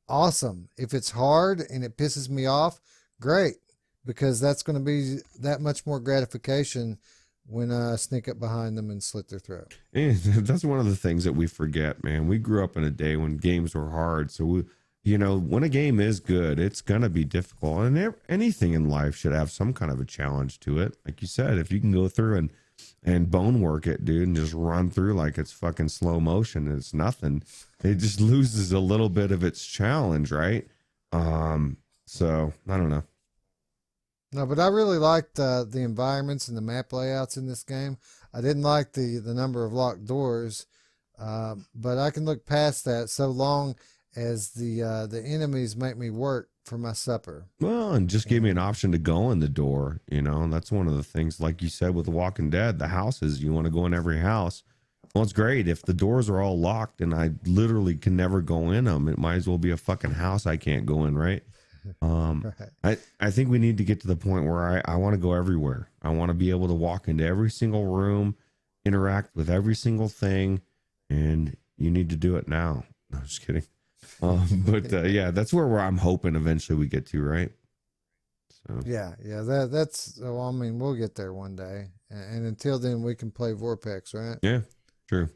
awesome. If it's hard and it pisses me off, great. Because that's going to be that much more gratification when I sneak up behind them and slit their throat. And that's one of the things that we forget, man. We grew up in a day when games were hard. So, when a game is good, it's going to be difficult. And anything in life should have some kind of a challenge to it. Like you said, if you can go through and bone work it, dude, and just run through like it's fucking slow motion and it's nothing, it just loses a little bit of its challenge, right? So I don't know. No, but I really liked the environments and the map layouts in this game. I didn't like the number of locked doors, but I can look past that so long as the enemies make me work for my supper. Well, and just gave me an option to go in the door, and that's one of the things, like you said, with The Walking Dead, the houses, you want to go in every house. Well, it's great. If the doors are all locked and I literally can never go in them, it might as well be a fucking house I can't go in, right? Right. I think we need to get to the point where I want to go everywhere. I want to be able to walk into every single room, interact with every single thing, and you need to do it now. No, just kidding. Yeah, that's where I'm hoping eventually we get to, right? So Yeah, that's. Well, I mean, we'll get there one day, and until then, we can play Vorpex, right? yeah, true.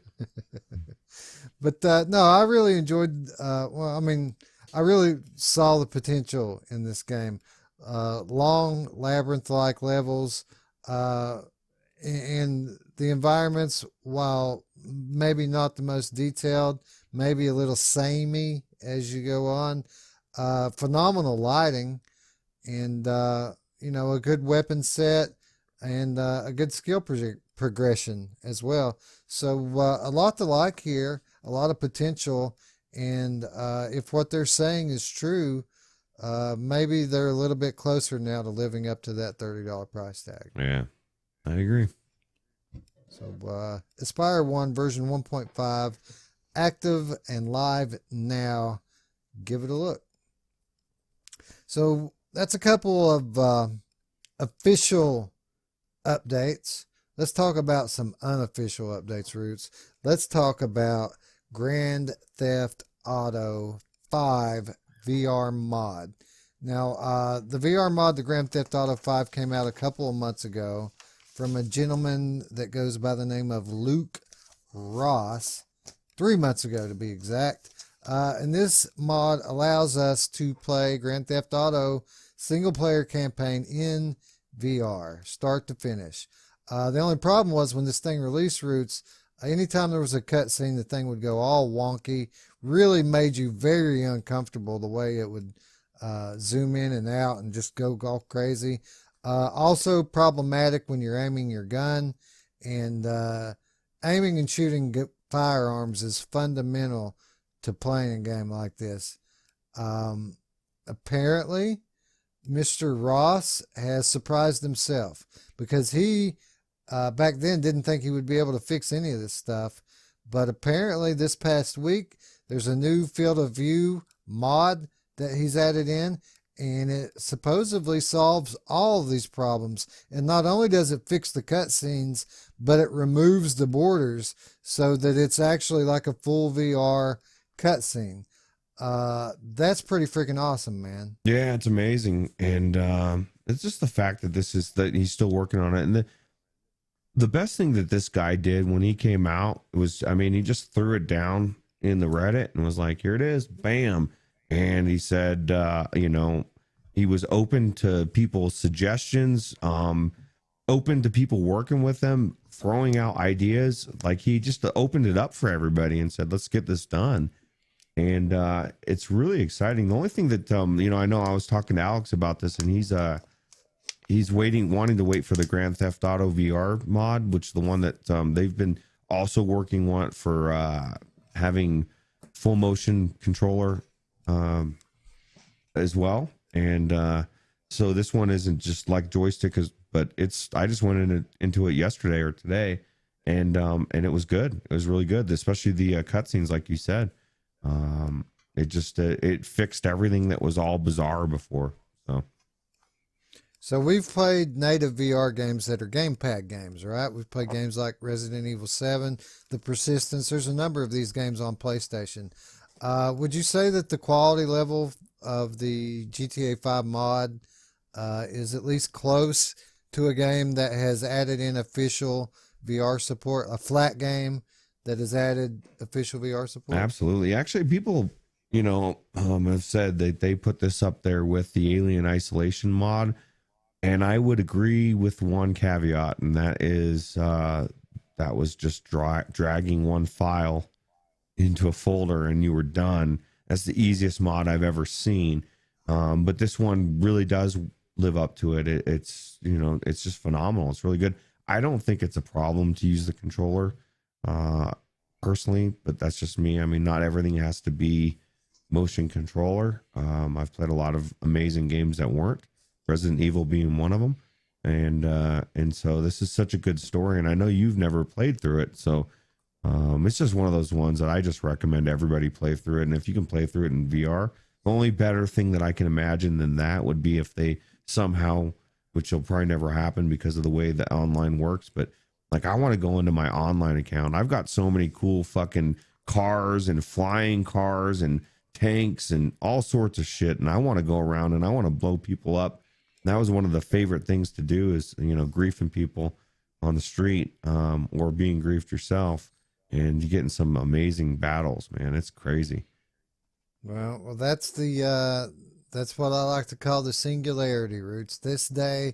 But no, I really enjoyed. Well, I mean, I really saw the potential in this game. Long labyrinth-like levels, and the environments, while maybe not the most detailed, maybe a little samey as you go on. Phenomenal lighting, and a good weapon set, and a good skill progression as well. So a lot to like here, a lot of potential. And if what they're saying is true, maybe they're a little bit closer now to living up to that $30 price tag. Yeah, I agree. So Espire 1 version 1.5, active and live now. Give it a look. So that's a couple of official updates. Let's talk about some unofficial updates, Roots. Let's talk about Grand Theft Auto 5 VR mod. Now, the VR mod, the Grand Theft Auto 5, came out a couple of months ago from a gentleman that goes by the name of Luke Ross, 3 months ago to be exact. And this mod allows us to play Grand Theft Auto single player campaign in VR, start to finish. The only problem was when this thing released, Roots, anytime there was a cutscene, the thing would go all wonky, really made you very uncomfortable the way it would zoom in and out and just go all crazy. Also problematic when you're aiming your gun, and aiming and shooting firearms is fundamental to playing a game like this. Apparently, Mr. Ross has surprised himself, because he back then didn't think he would be able to fix any of this stuff. But apparently this past week, there's a new field of view mod that he's added in, and it supposedly solves all of these problems. And not only does it fix the cutscenes, but it removes the borders so that it's actually like a full VR cutscene. That's pretty freaking awesome, man. Yeah, it's amazing. And it's just the fact that that he's still working on it. And the best thing that this guy did when he came out was, I mean, he just threw it down in the Reddit and was like, here it is, bam. And he said, he was open to people's suggestions, open to people working with them, throwing out ideas. Like, he just opened it up for everybody and said, let's get this done. And it's really exciting. The only thing that, I know I was talking to Alyx about this, and he's wanting to wait for the Grand Theft Auto VR mod, which is the one that they've been also working on for having full motion controller as well. And so this one isn't just like joystick, but I just went into it yesterday or today, and it was good. It was really good, especially the cutscenes, like you said. It fixed everything that was all bizarre before. So we've played native VR games that are gamepad games, right? We've played games like Resident Evil 7, The Persistence. There's a number of these games on PlayStation. Would you say that the quality level of the GTA 5 mod is at least close to a game that has added in official VR support, a flat game that has added official VR support? Absolutely. Actually, people, have said that they put this up there with the Alien Isolation mod, and I would agree with one caveat, and that is that was just dragging one file into a folder and you were done. That's the easiest mod I've ever seen. But this one really does live up to it. It's just phenomenal. It's really good. I don't think it's a problem to use the controller personally, but that's just me. I mean, not everything has to be motion controller. I've played a lot of amazing games that weren't, Resident Evil being one of them. And so this is such a good story, and I know you've never played through it, so it's just one of those ones that I just recommend everybody play through it. And if you can play through it in VR, the only better thing that I can imagine than that would be if they somehow, which will probably never happen because of the way the online works, but like I want to go into my online account. I've got so many cool fucking cars and flying cars and tanks and all sorts of shit, and I want to go around and I want to blow people up. That was one of the favorite things to do, is griefing people on the street, or being griefed yourself, and you get in some amazing battles, man. It's crazy. Well, that's that's what I like to call the singularity, Roots. This day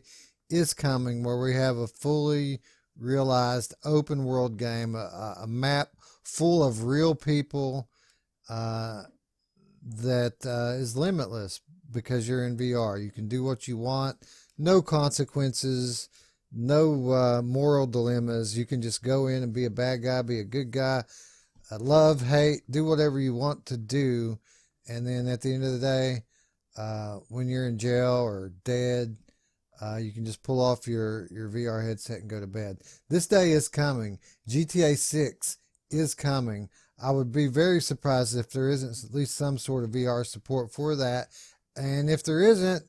is coming where we have a fully realized open world game, a map full of real people that is limitless because you're in VR. You can do what you want, no consequences, no moral dilemmas. You can just go in and be a bad guy, be a good guy, love, hate, do whatever you want to do. And then at the end of the day, when you're in jail or dead, you can just pull off your VR headset and go to bed. This day is coming. GTA 6 is coming. I would be very surprised if there isn't at least some sort of VR support for that. And if there isn't,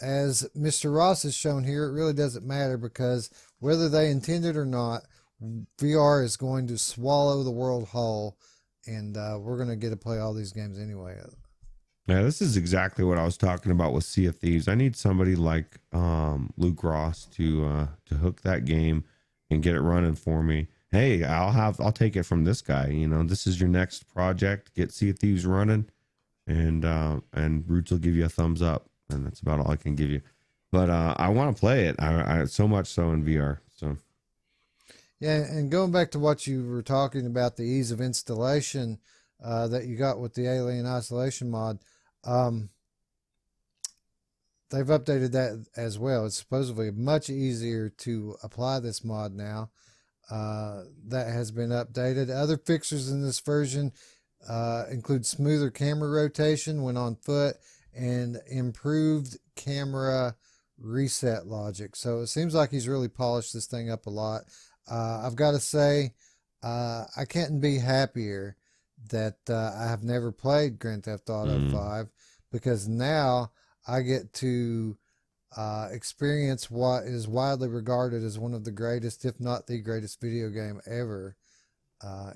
as Mr. Ross has shown here, it really doesn't matter, because whether they intend it or not, VR is going to swallow the world whole, and we're going to get to play all these games anyway. Yeah, this is exactly what I was talking about with Sea of Thieves. I need somebody like Luke Ross to hook that game and get it running for me. Hey, I'll take it from this guy. This is your next project. Get Sea of Thieves running, and Roots will give you a thumbs up, and that's about all I can give you. But I want to play it. I so much so in VR. So yeah, and going back to what you were talking about, the ease of installation that you got with the Alien Isolation mod, they've updated that as well. It's supposedly much easier to apply this mod now. That has been updated. Other fixtures in this version include smoother camera rotation when on foot and improved camera reset logic. So it seems like he's really polished this thing up a lot. I've got to say, I can't be happier that I have never played Grand Theft Auto 5, because now I get to experience what is widely regarded as one of the greatest, if not the greatest, video game ever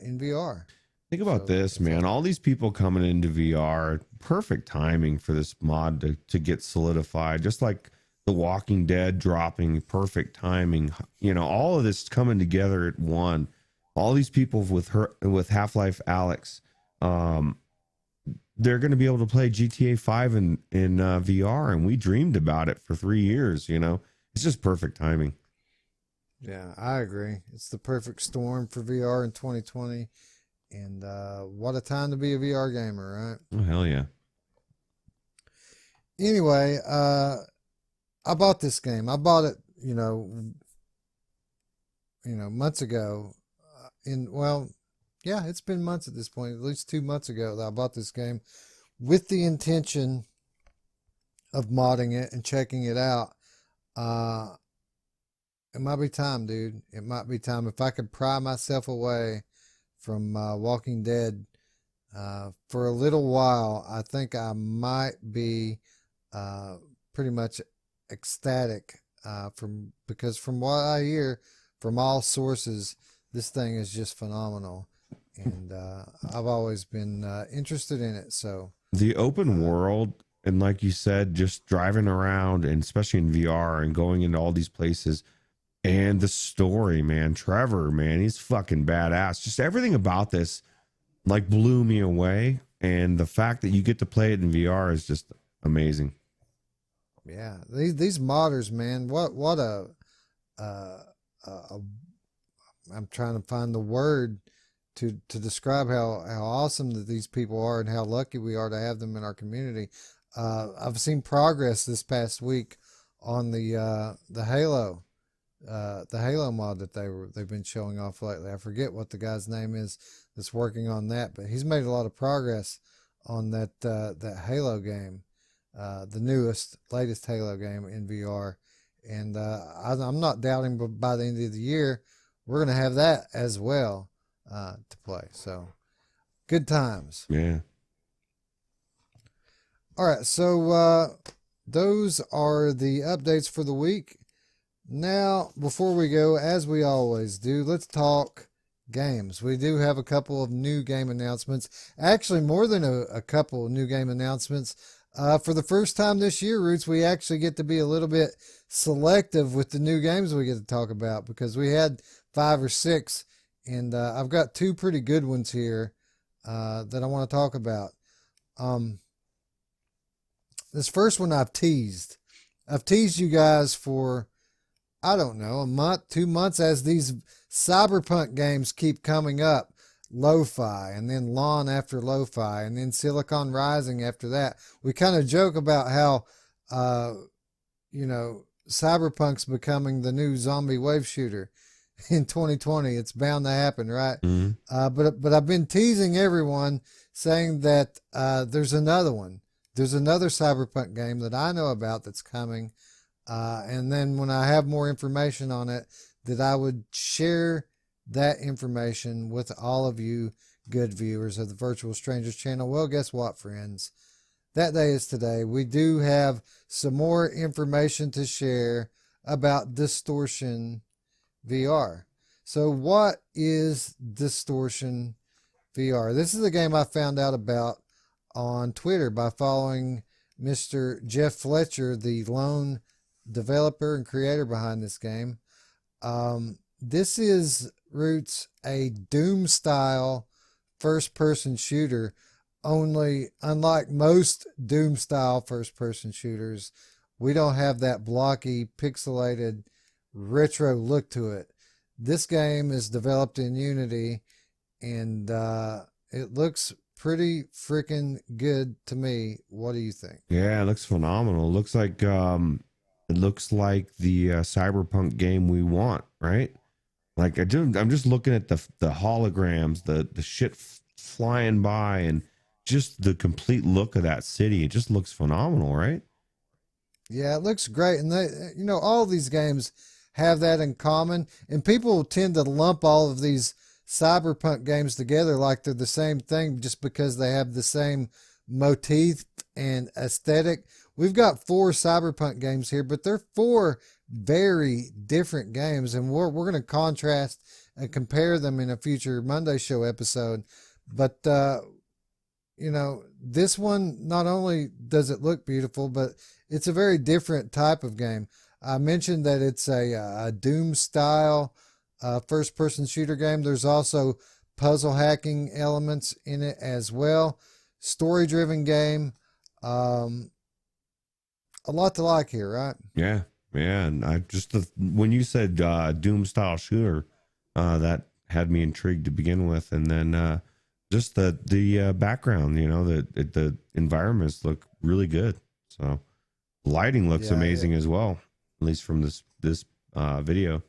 in VR. Think about this, man. All these people coming into VR, perfect timing for this mod to get solidified. Just like The Walking Dead dropping, perfect timing. All of this coming together at one. All these people with Half-Life Alyx, they're going to be able to play GTA 5 in VR, and we dreamed about it for 3 years. It's just perfect timing. Yeah, I agree. It's the perfect storm for VR in 2020. And what a time to be a VR gamer, right? Oh, hell yeah. Anyway, I bought this game. I bought it, months ago. It's been months at this point, at least 2 months ago that I bought this game with the intention of modding it and checking it out. It might be time, dude. It might be time. If I could pry myself away from Walking Dead for a little while, I think I might be pretty much ecstatic because from what I hear from all sources, this thing is just phenomenal, and I've always been interested in it. So the open world And like you said, just driving around, and especially in VR and going into all these places, and the story, man, Trevor, man, he's fucking badass. Just everything about this like blew me away. And the fact that you get to play it in VR is just amazing. Yeah, these modders, man, what a I'm trying to find the word to describe how awesome that these people are and how lucky we are to have them in our community. I've seen progress this past week on the Halo mod that they've been showing off lately. I forget what the guy's name is that's working on that, but he's made a lot of progress on that Halo game, the latest Halo game in VR, and I'm not doubting, but by the end of the year, we're gonna have that as well to play. So good times. Yeah. All right, so those are the updates for the week. Now, before we go, as we always do, let's talk games. We do have a couple of new game announcements. Actually, more than a couple of new game announcements. For the first time this year, Roots, we actually get to be a little bit selective with the new games we get to talk about, because we had 5 or 6, and I've got 2 pretty good ones here that I want to talk about. This first one I've teased. I've teased you guys for, I don't know, a month, 2 months, as these cyberpunk games keep coming up. Lo-fi, and then Lawn after Lo-fi, and then Silicon Rising after that. We kind of joke about how, Cyberpunk's becoming the new zombie wave shooter in 2020. It's bound to happen, right? Mm-hmm. But I've been teasing everyone, saying that there's another one. There's another Cyberpunk game that I know about that's coming. And then when I have more information on it, that I would share that information with all of you good viewers of the Virtual Strangers channel. Well, guess what, friends? That day is today. We do have some more information to share about Distortion VR. So what is Distortion VR? This is a game I found out about on Twitter by following Mr. Jeff Fletcher, the lone developer and creator behind this game. This is, Roots, a Doom style first person shooter, only unlike most Doom style first person shooters, we don't have that blocky, pixelated, retro look to it. This game is developed in Unity, and it looks pretty freaking good to me. What do you think? Yeah, it looks phenomenal. It looks like the cyberpunk game we want, right? Like I'm just looking at the holograms, the shit flying by, and just the complete look of that city. It just looks phenomenal, right? Yeah, it looks great, and all these games have that in common. And people tend to lump all of these cyberpunk games together like they're the same thing, just because they have the same motif and aesthetic. We've got 4 cyberpunk games here, but they're 4 very different games, and we're going to contrast and compare them in a future Monday show episode. But this one, not only does it look beautiful, but it's a very different type of game. I mentioned that it's a Doom style first person shooter game. There's also puzzle hacking elements in it as well. Story driven game. A lot to like here, right? Yeah. And I just, when you said Doom style shooter, that had me intrigued to begin with. And then just the background, the environments look really good. So lighting looks amazing as well, at least from this video.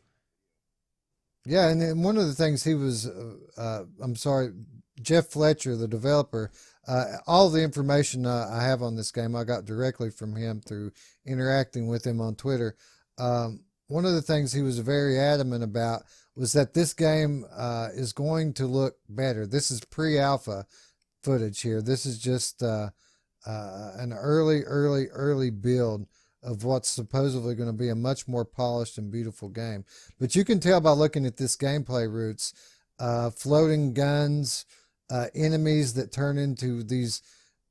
Yeah, and then one of the things he was, Jeff Fletcher, the developer, all the information I have on this game, I got directly from him through interacting with him on Twitter. One of the things he was very adamant about was that this game is going to look better. This is pre-alpha footage here. This is just an early build of what's supposedly going to be a much more polished and beautiful game. But you can tell by looking at this gameplay, Roots, floating guns, enemies that turn into these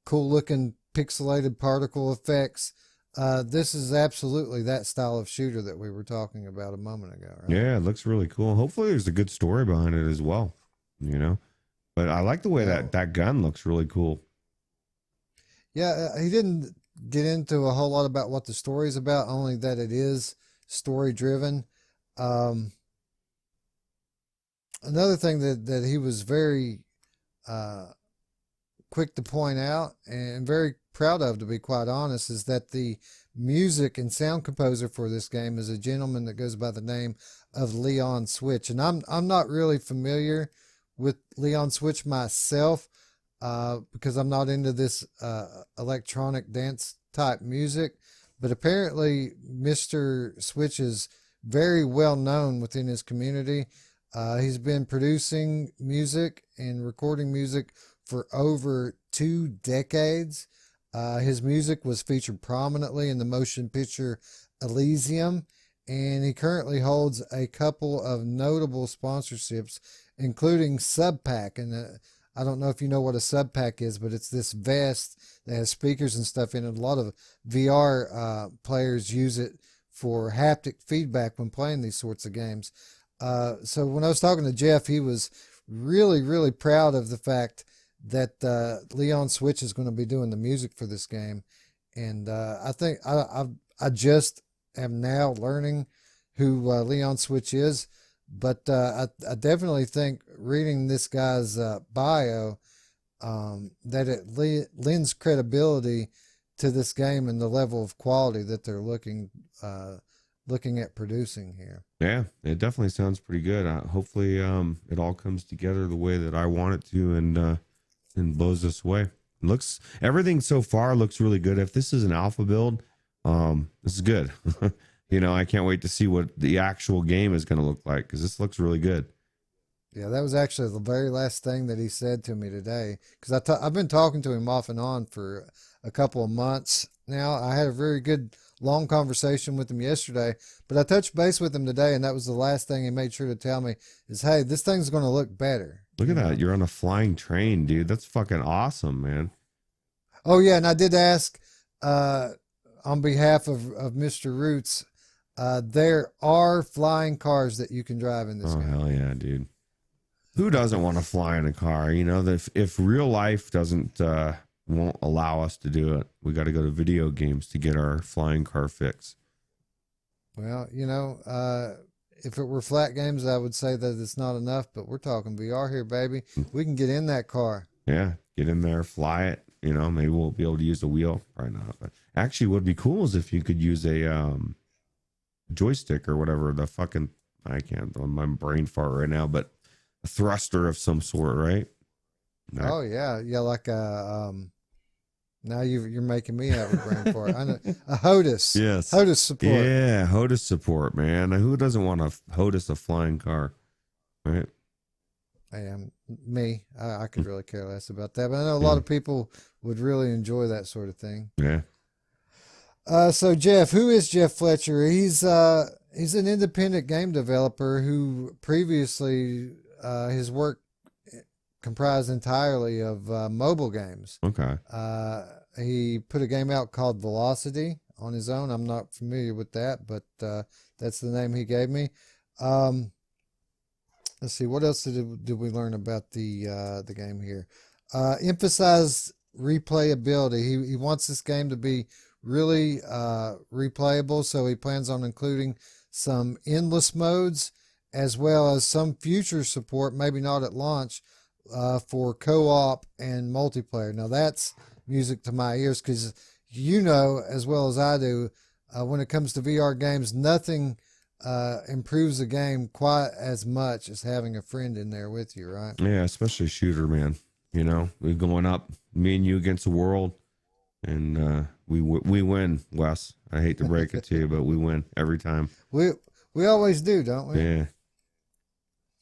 cool looking pixelated particle effects. This is absolutely that style of shooter that we were talking about a moment ago, right? Yeah, it looks really cool. Hopefully there's a good story behind it as well, you know. But I like the way that gun looks really cool. Yeah, he didn't get into a whole lot about what the story is about, only that it is story driven. Another thing that he was very quick to point out and very proud of, to be quite honest, is that the music and sound composer for this game is a gentleman that goes by the name of Leon Switch. And I'm not really familiar with Leon Switch myself because I'm not into this electronic dance type music. But apparently Mr. Switch is very well known within his community. He's been producing music and recording music for over 2 decades. His music was featured prominently in the motion picture Elysium, and he currently holds a couple of notable sponsorships, including Subpack. And I don't know if you know what a Subpack is, but it's this vest that has speakers and stuff in it. A lot of VR players use it for haptic feedback when playing these sorts of games. So when I was talking to Jeff, he was really, really proud of the fact that Leon Switch is going to be doing the music for this game. And I think I just am now learning who Leon Switch is. But I definitely think reading this guy's bio, that it lends credibility to this game and the level of quality that they're looking at producing here. Yeah, it definitely sounds pretty good. Hopefully it all comes together the way that I want it to and blows us away. Everything so far looks really good. If this is an alpha build, this is good. You know, I can't wait to see what the actual game is going to look like, because this looks really good. Yeah, that was actually the very last thing that he said to me today, because I've been talking to him off and on for a couple of months now. I had a very good long conversation with him yesterday, but I touched base with him today, and that was the last thing he made sure to tell me is, hey, this thing's going to look better. Look at that. You're on a flying train, dude. That's fucking awesome, man. Oh, yeah, and I did ask on behalf of Mr. Ruuts, there are flying cars that you can drive in this game. Oh, hell yeah, dude. Who doesn't want to fly in a car? You know, if real life won't allow us to do it, we got to go to video games to get our flying car fix. Well, you know, if it were flat games, I would say that it's not enough, but we're talking VR here, baby. We can get in that car. Yeah, get in there, fly it. You know, maybe we'll be able to use the wheel. Probably not. But actually, what would be cool is if you could use a joystick or whatever. I can't. My brain fart right now, but a thruster of some sort, right? Oh yeah, like now you're making me have a brain fart. I know, a HOTUS. Yes. HOTUS support. Yeah, HOTUS support, man. Who doesn't want to HOTUS a flying car, right? Me. I could really care less about that, but I know a lot of people would really enjoy that sort of thing. Yeah. So Jeff, who is Jeff Fletcher? He's an independent game developer who previously his work comprised entirely of mobile games. Okay. He put a game out called Velocity on his own. I'm not familiar with that, but that's the name he gave me. Let's see, what else did we learn about the game here? Emphasize replayability. He wants this game to be really replayable, so he plans on including some endless modes as well as some future support, maybe not at launch, for co-op and multiplayer. Now that's music to my ears, because you know as well as I do, when it comes to VR games, nothing improves a game quite as much as having a friend in there with you, right? Yeah, especially shooter, man. You know, we're going up, me and you against the world, and we win, Wes. I hate to break it to you, but we win every time. We always do, don't we? Yeah.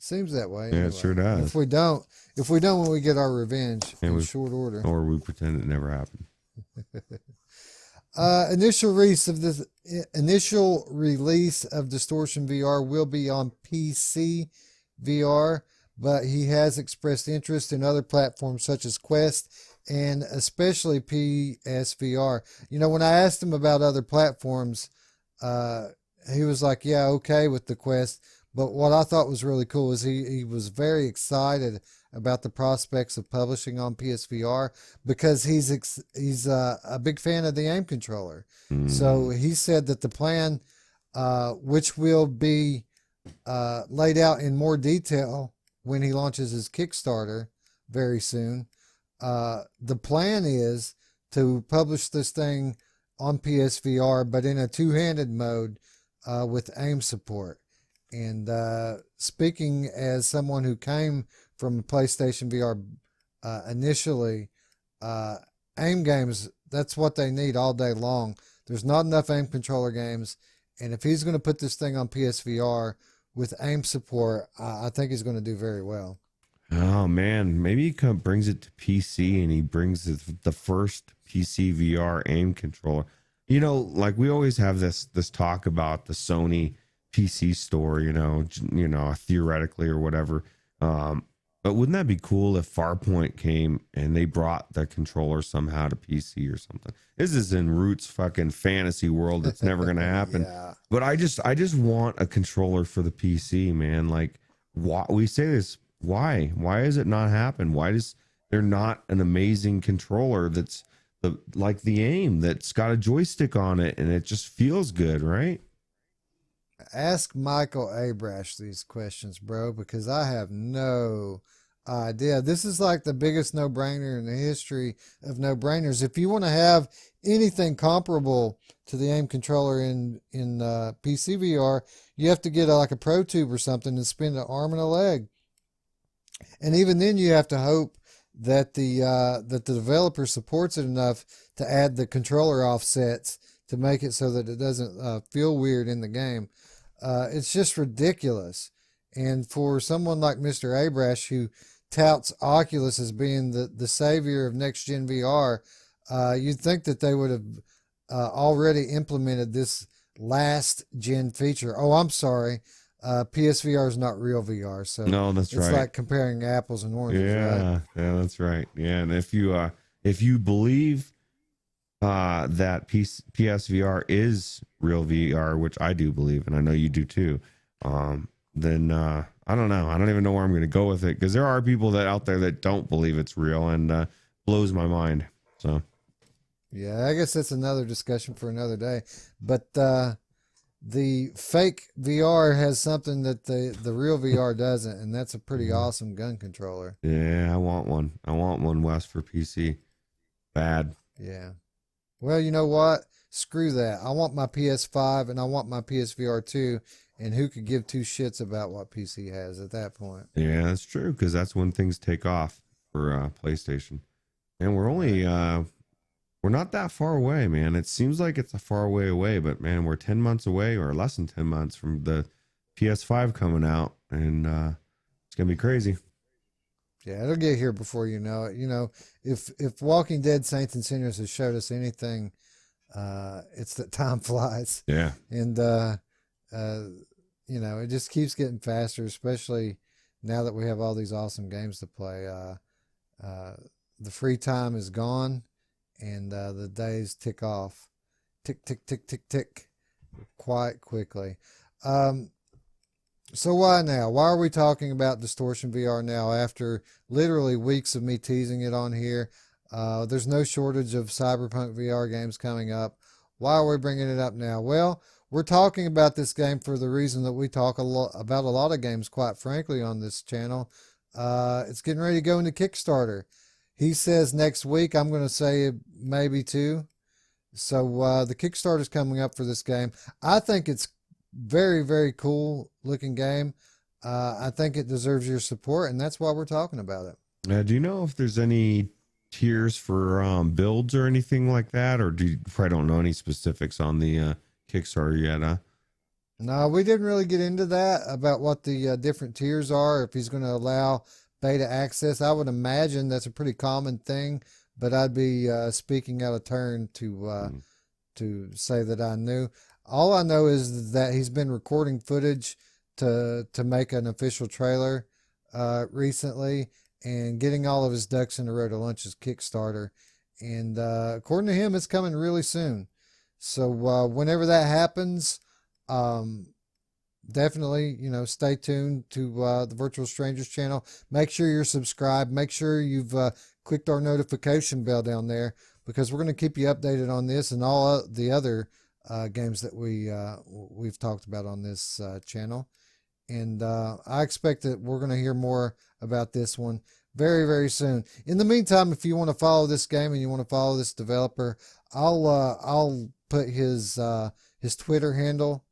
Seems that way. Yeah, anyway. it sure does. If we don't, when we get our revenge in short order, or we pretend it never happened. Initial release of Distortion VR will be on PC VR, but he has expressed interest in other platforms such as Quest and especially PSVR. You know, when I asked him about other platforms, uh, he was like, "Yeah, okay with the Quest." But what I thought was really cool is he was very excited about the prospects of publishing on PSVR because he's a big fan of the aim controller. So Mm. he said that the plan, which will be laid out in more detail when he launches his Kickstarter very soon. The plan is to publish this thing on PSVR, but in a two-handed mode with aim support. And speaking as someone who came from PlayStation VR initially, uh, aim games, that's what they need all day long. There's not enough aim controller games. And if he's going to put this thing on PSVR with aim support, I think he's going to do very well. Oh man, maybe he brings it to PC and he brings the first PC VR aim controller. You know, like we always have this talk about the Sony PC store. Theoretically or whatever. But wouldn't that be cool if Farpoint came and they brought the controller somehow to PC or something? This is in Roots fucking fantasy world. It's never gonna happen. Yeah. But I just want a controller for the PC, man. Like, why we say this? Why does it not happen? Why does there not an amazing controller that's like the aim that's got a joystick on it and it just feels good, right? Ask Michael Abrash these questions, bro, because I have no idea. This is like the biggest no brainer in the history of no brainers. If you want to have anything comparable to the aim controller in PC VR, you have to get like a Pro Tube or something and spin an arm and a leg. And even then, you have to hope that the developer supports it enough to add the controller offsets to make it so that it doesn't feel weird in the game. It's just ridiculous. And for someone like Mr. Abrash, who touts Oculus as being the savior of next gen VR, you'd think that they would have already implemented this last gen feature. Oh, I'm sorry. PSVR is not real VR, so No, that's it's right. like comparing apples and oranges, right? Yeah, that's right. Yeah, and if you believe that PSVR is real VR, which I do believe, and I know you do too, then I don't know. I don't even know where I'm going to go with it because there are people that out there that don't believe it's real, and blows my mind. So Yeah, I guess that's another discussion for another day. But the fake VR has something that the real VR doesn't, and that's a pretty awesome gun controller. yeah, I want one. I want one, West, for PC. Bad. Yeah. Well, you know what? Screw that. I want my PS5 and I want my PSVR 2, and who could give two shits about what PC has at that point? Yeah, that's true because that's when things take off for PlayStation, and we're not that far away, man. It seems like it's a far way away, but man, we're 10 months away or less than 10 months from the PS5 coming out, and it's gonna be crazy. Yeah, it'll get here before you know it. You know, if Walking Dead Saints and Sinners has showed us anything, it's that time flies, Yeah. and uh, it just keeps getting faster, especially now that we have all these awesome games to play. The free time is gone, and the days tick off, tick tick tick tick tick, quite quickly. Um, so why now? Why are we talking about Distortion VR now after literally weeks of me teasing it on here? There's no shortage of Cyberpunk VR games coming up. Why are we bringing it up now? Well, we're talking about this game for the reason that we talk about a lot of games, quite frankly, on this channel. It's getting ready to go into Kickstarter. He says next week. I'm going to say maybe two. So the Kickstarter is coming up for this game. I think it's very, very cool looking game. I think it deserves your support, and that's why we're talking about it. Do you know if there's any tiers for builds or anything like that, or do you probably don't know any specifics on the Kickstarter yet? Huh? No, we didn't really get into that about what the different tiers are. If he's going to allow beta access, I would imagine that's a pretty common thing. But I'd be speaking out of turn to say that I knew. All I know is that he's been recording footage to make an official trailer recently, and getting all of his ducks in a row to launch his Kickstarter. And according to him, it's coming really soon. So whenever that happens, definitely, stay tuned to the Virtual Strangers channel. Make sure you're subscribed. Make sure you've clicked our notification bell down there, because we're going to keep you updated on this and all the other games that we've talked about on this channel. And I expect that we're going to hear more about this one very, very soon. In the meantime, if you want to follow this game and you want to follow this developer, I'll put his Twitter handle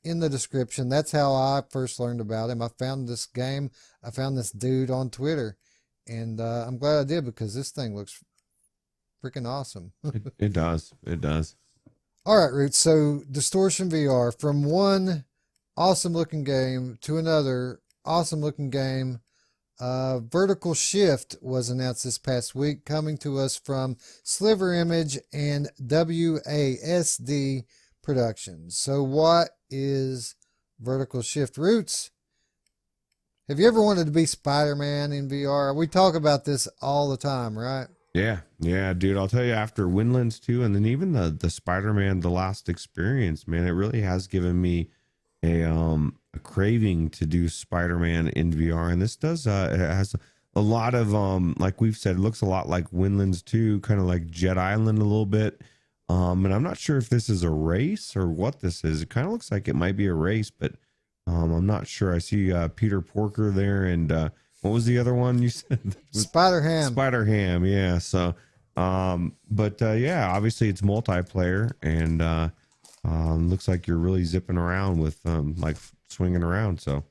in the description. That's how I first learned about him. I found this game. I found this dude on Twitter, and I'm glad I did, because this thing looks freaking awesome. It does. It does. All right, Roots. So Distortion VR, from one awesome looking game to another awesome looking game. Vertical Shift was announced this past week, coming to us from Sliver Image and WASD Productions. So what is Vertical Shift, Roots? Have you ever wanted to be Spider-Man in VR? We talk about this all the time, right? Yeah, dude. I'll tell you, after Windlands 2 and then even the Spider-Man The Last Experience, man, it really has given me a craving to do Spider-Man in VR. And this does it has a lot of like we've said, it looks a lot like Windlands 2, kind of like Jet Island a little bit. And I'm not sure if this is a race or what this is. It kind of looks like it might be a race, but I'm not sure. I see Peter Porker there, and what was the other one you said? Spider-Ham. Spider-Ham, yeah. So, yeah, obviously it's multiplayer, and looks like you're really zipping around with like swinging around. So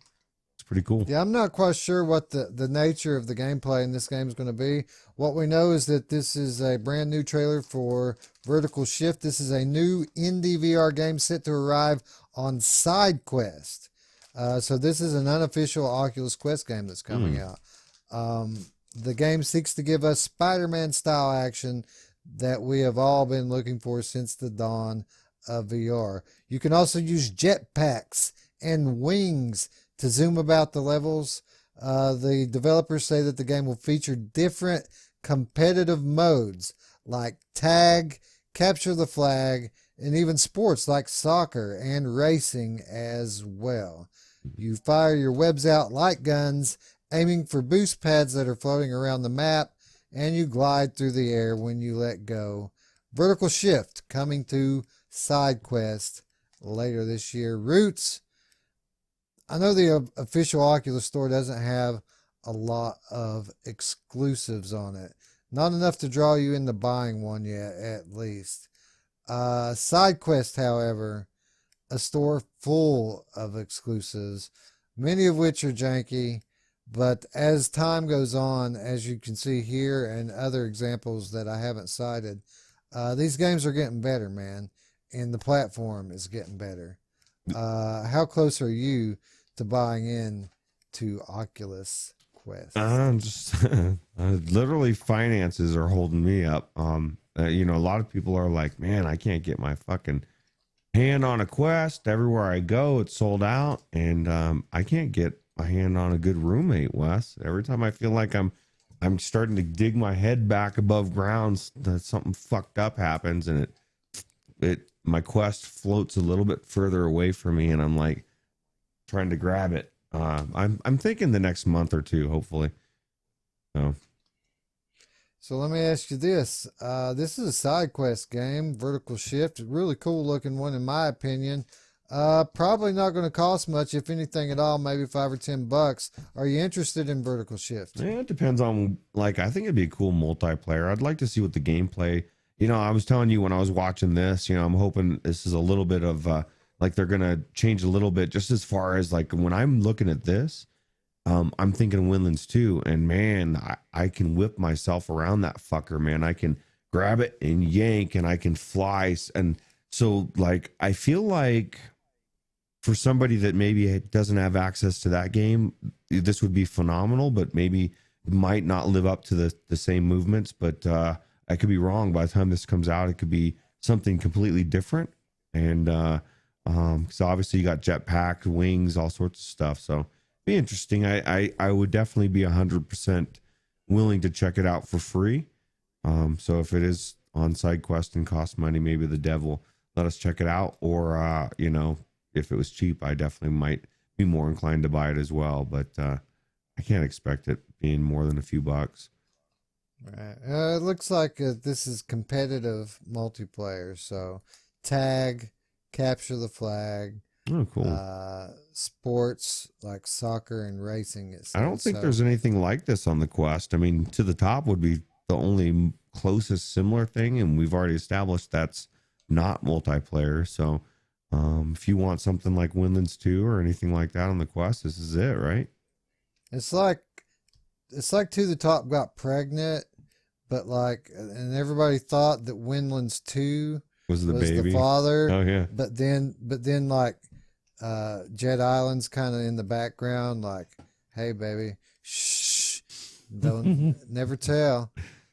it's pretty cool. Yeah, I'm not quite sure what the nature of the gameplay in this game is going to be. What we know is that this is a brand new trailer for Vertical Shift. This is a new indie VR game set to arrive on SideQuest. So this is an unofficial Oculus Quest game that's coming out. The game seeks to give us Spider-Man style action that we have all been looking for since the dawn of VR. You can also use jetpacks and wings to zoom about the levels. The developers say that the game will feature different competitive modes like tag, capture the flag, and even sports like soccer and racing as well. You fire your webs out like guns, aiming for boost pads that are floating around the map, and you glide through the air when you let go. Vertical Shift coming to SideQuest later this year. Roots, I know the official Oculus store doesn't have a lot of exclusives on it. Not enough to draw you into buying one yet, at least. SideQuest, however, a store full of exclusives, many of which are janky, but as time goes on, as you can see here and other examples that I haven't cited, these games are getting better, man, and the platform is getting better. How close are you to buying in to Oculus Quest? I'm just literally finances are holding me up. A lot of people are like, man, I can't get my fucking hand on a Quest. Everywhere I go, it's sold out, and I can't get my hand on a good roommate, Wes. Every time I feel like I'm starting to dig my head back above ground, that something fucked up happens, and my Quest floats a little bit further away from me, and I'm like trying to grab it. I'm thinking the next month or two, hopefully. So let me ask you this. This is a SideQuest game, Vertical Shift. Really cool looking one in my opinion. Probably not going to cost much, if anything at all, maybe $5 or $10. Are you interested in Vertical Shift? Yeah, it depends on, like, I think it'd be a cool multiplayer. I'd like to see what the gameplay, I was telling you when I was watching this, I'm hoping this is a little bit of, like they're going to change a little bit just as far as like when I'm looking at this, I'm thinking Windlands 2, and man, I can whip myself around that fucker, man. I can grab it and yank, and I can fly. And so like, I feel like for somebody that maybe doesn't have access to that game, this would be phenomenal, but maybe it might not live up to the same movements. But I could be wrong. By the time this comes out, it could be something completely different. And so obviously you got jetpack, wings, all sorts of stuff. So be interesting. I would definitely be 100% willing to check it out for free. So if it is on side quest and costs money, maybe the dev will let us check it out. Or you know, if it was cheap, I definitely might be more inclined to buy it as well. But I can't expect it being more than a few bucks. Right. It looks like this is competitive multiplayer. So tag, capture the flag. Oh, cool. Sports like soccer and racing. I don't think there's anything like this on the Quest. I mean, To the Top would be the only closest similar thing, and we've already established that's not multiplayer. So if you want something like Windlands 2 or anything like that on the Quest, this is it, right? It's like To the Top got pregnant, but like, and everybody thought that Windlands 2 Was the was baby the father. Oh yeah. But then like Jet Island's kind of in the background, like, hey baby, shh, don't never tell.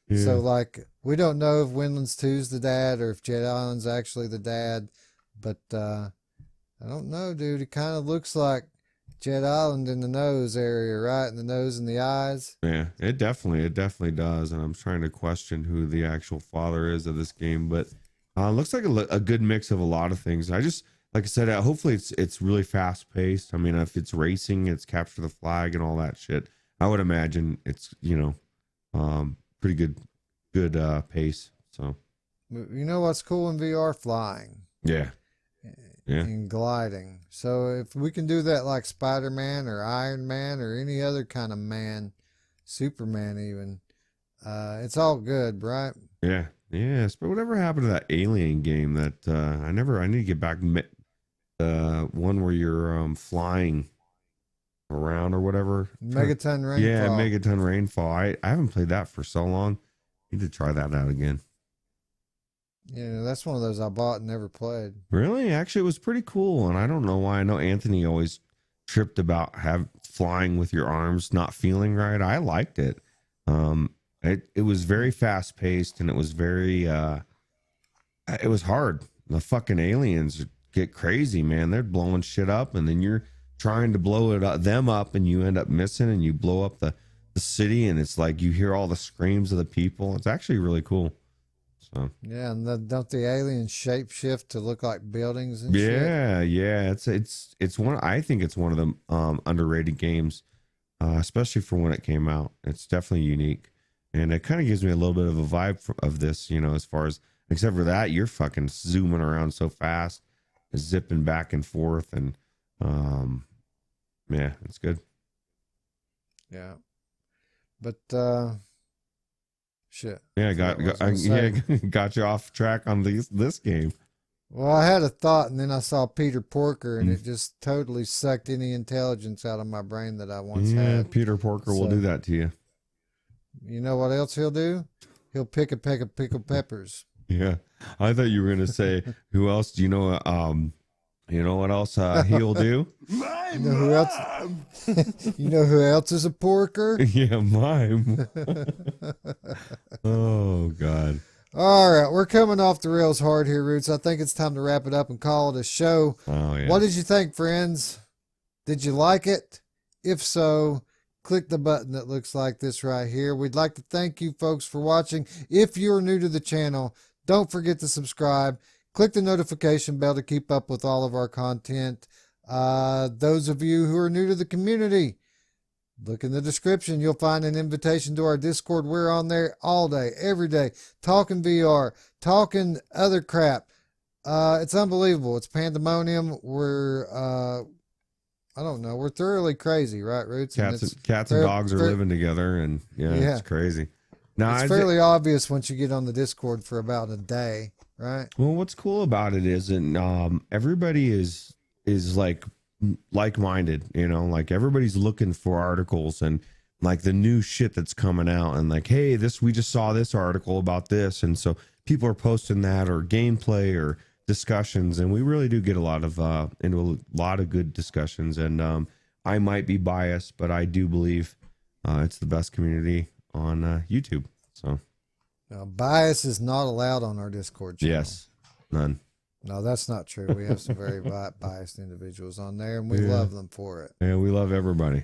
Yeah. So like, we don't know if Windlands 2's the dad or if Jet Island's actually the dad, but I don't know, dude. It kind of looks like Jet Island in the nose area, right? In the nose and the eyes. Yeah, it definitely does. And I'm trying to question who the actual father is of this game, but looks like a good mix of a lot of things. I just, like I said, hopefully it's really fast paced. I mean, if it's racing, it's capture the flag and all that shit. I would imagine it's, you know, pretty good pace. So, You know what's cool in VR? Flying. yeah. And gliding. So if we can do that like Spider-Man or Iron Man or any other kind of man, Superman even, it's all good, right? Yeah. Yes. But whatever happened to that Alien game that I need to get back, one where you're flying around or whatever. Megaton Rainfall. Yeah, Megaton Rainfall. I haven't played that for so long. Need to try that out again. Yeah, that's one of those I bought and never played. Really? Actually, it was pretty cool, and I don't know why. I know Anthony always tripped about flying with your arms not feeling right. I liked it. It was very fast paced, and it was very it was hard. The fucking aliens get crazy, man. They're blowing shit up, and then you're trying to blow them up, and you end up missing, and you blow up the city, and it's like you hear all the screams of the people. It's actually really cool. So yeah, and don't the aliens shapeshift to look like buildings and shit? Yeah. It's one. I think it's one of the underrated games, especially for when it came out. It's definitely unique, and it kind of gives me a little bit of a vibe of this. You know, as far as except for that, you're fucking zooming around so fast, zipping back and forth, and yeah, it's good. Yeah, but shit. Yeah, got you off track on this game. Well, I had a thought, and then I saw Peter Porker, and it just totally sucked any intelligence out of my brain that I once had. Yeah, Peter Porker will do that to you. You know what else he'll do? He'll pick a peck of pickled peppers. Yeah, I thought you were gonna say who else? Do you know? You know what else he'll do? You know who else? You know who else is a porker? Yeah, mime. Oh God. All right, we're coming off the rails hard here, Roots. I think it's time to wrap it up and call it a show. Oh yeah. What did you think, friends? Did you like it? If so, click the button that looks like this right here. We'd like to thank you folks for watching. If you're new to the channel, don't forget to subscribe. Click the notification bell to keep up with all of our content. Those of you who are new to the community, look in the description. You'll find an invitation to our Discord. We're on there all day, every day, talking VR, talking other crap. It's unbelievable. It's pandemonium. We're, I don't know. We're thoroughly crazy, right, Roots? Cats and dogs are living together, and yeah, it's crazy. Now, it's fairly obvious once you get on the Discord for about a day, right? Well, what's cool about it is, and everybody is like-minded, you know, like everybody's looking for articles and like the new shit that's coming out, and like, hey, we just saw this article about this, and so people are posting that, or gameplay or discussions, and we really do get a lot of into a lot of good discussions. And I might be biased, but I do believe it's the best community on YouTube. So bias is not allowed on our Discord channel. Yes, none. No, that's not true. We have some very biased individuals on there, and we love them for it. Yeah, we love everybody.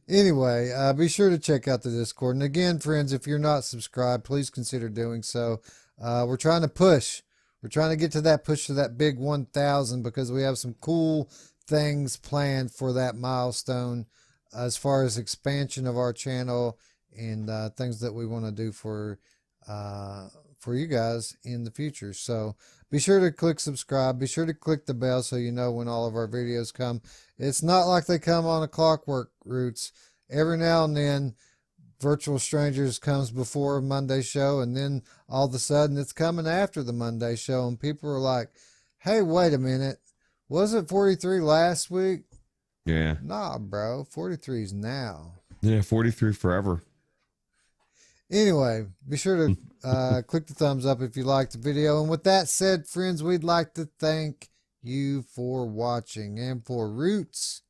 Anyway, be sure to check out the Discord. And again, friends, if you're not subscribed, please consider doing so. We're trying to push. We're trying to get to that push to that big 1,000 because we have some cool things planned for that milestone as far as expansion of our channel and things that we want to do for you guys in the future. So be sure to click subscribe. Be sure to click the bell so you know when all of our videos come. It's not like they come on a clockwork, Roots. Every now and then, Virtual Strangers comes before a Monday show, and then all of a sudden it's coming after the Monday show, and people are like, hey, wait a minute. Was it 43 last week? Yeah. Nah, bro. 43 is now. Yeah, 43 forever. Anyway, be sure to click the thumbs up if you liked the video. And with that said, friends, we'd like to thank you for watching. And for Roots,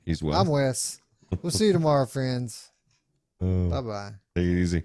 He's well. I'm Wes. We'll see you tomorrow, friends. Bye-bye. Take it easy.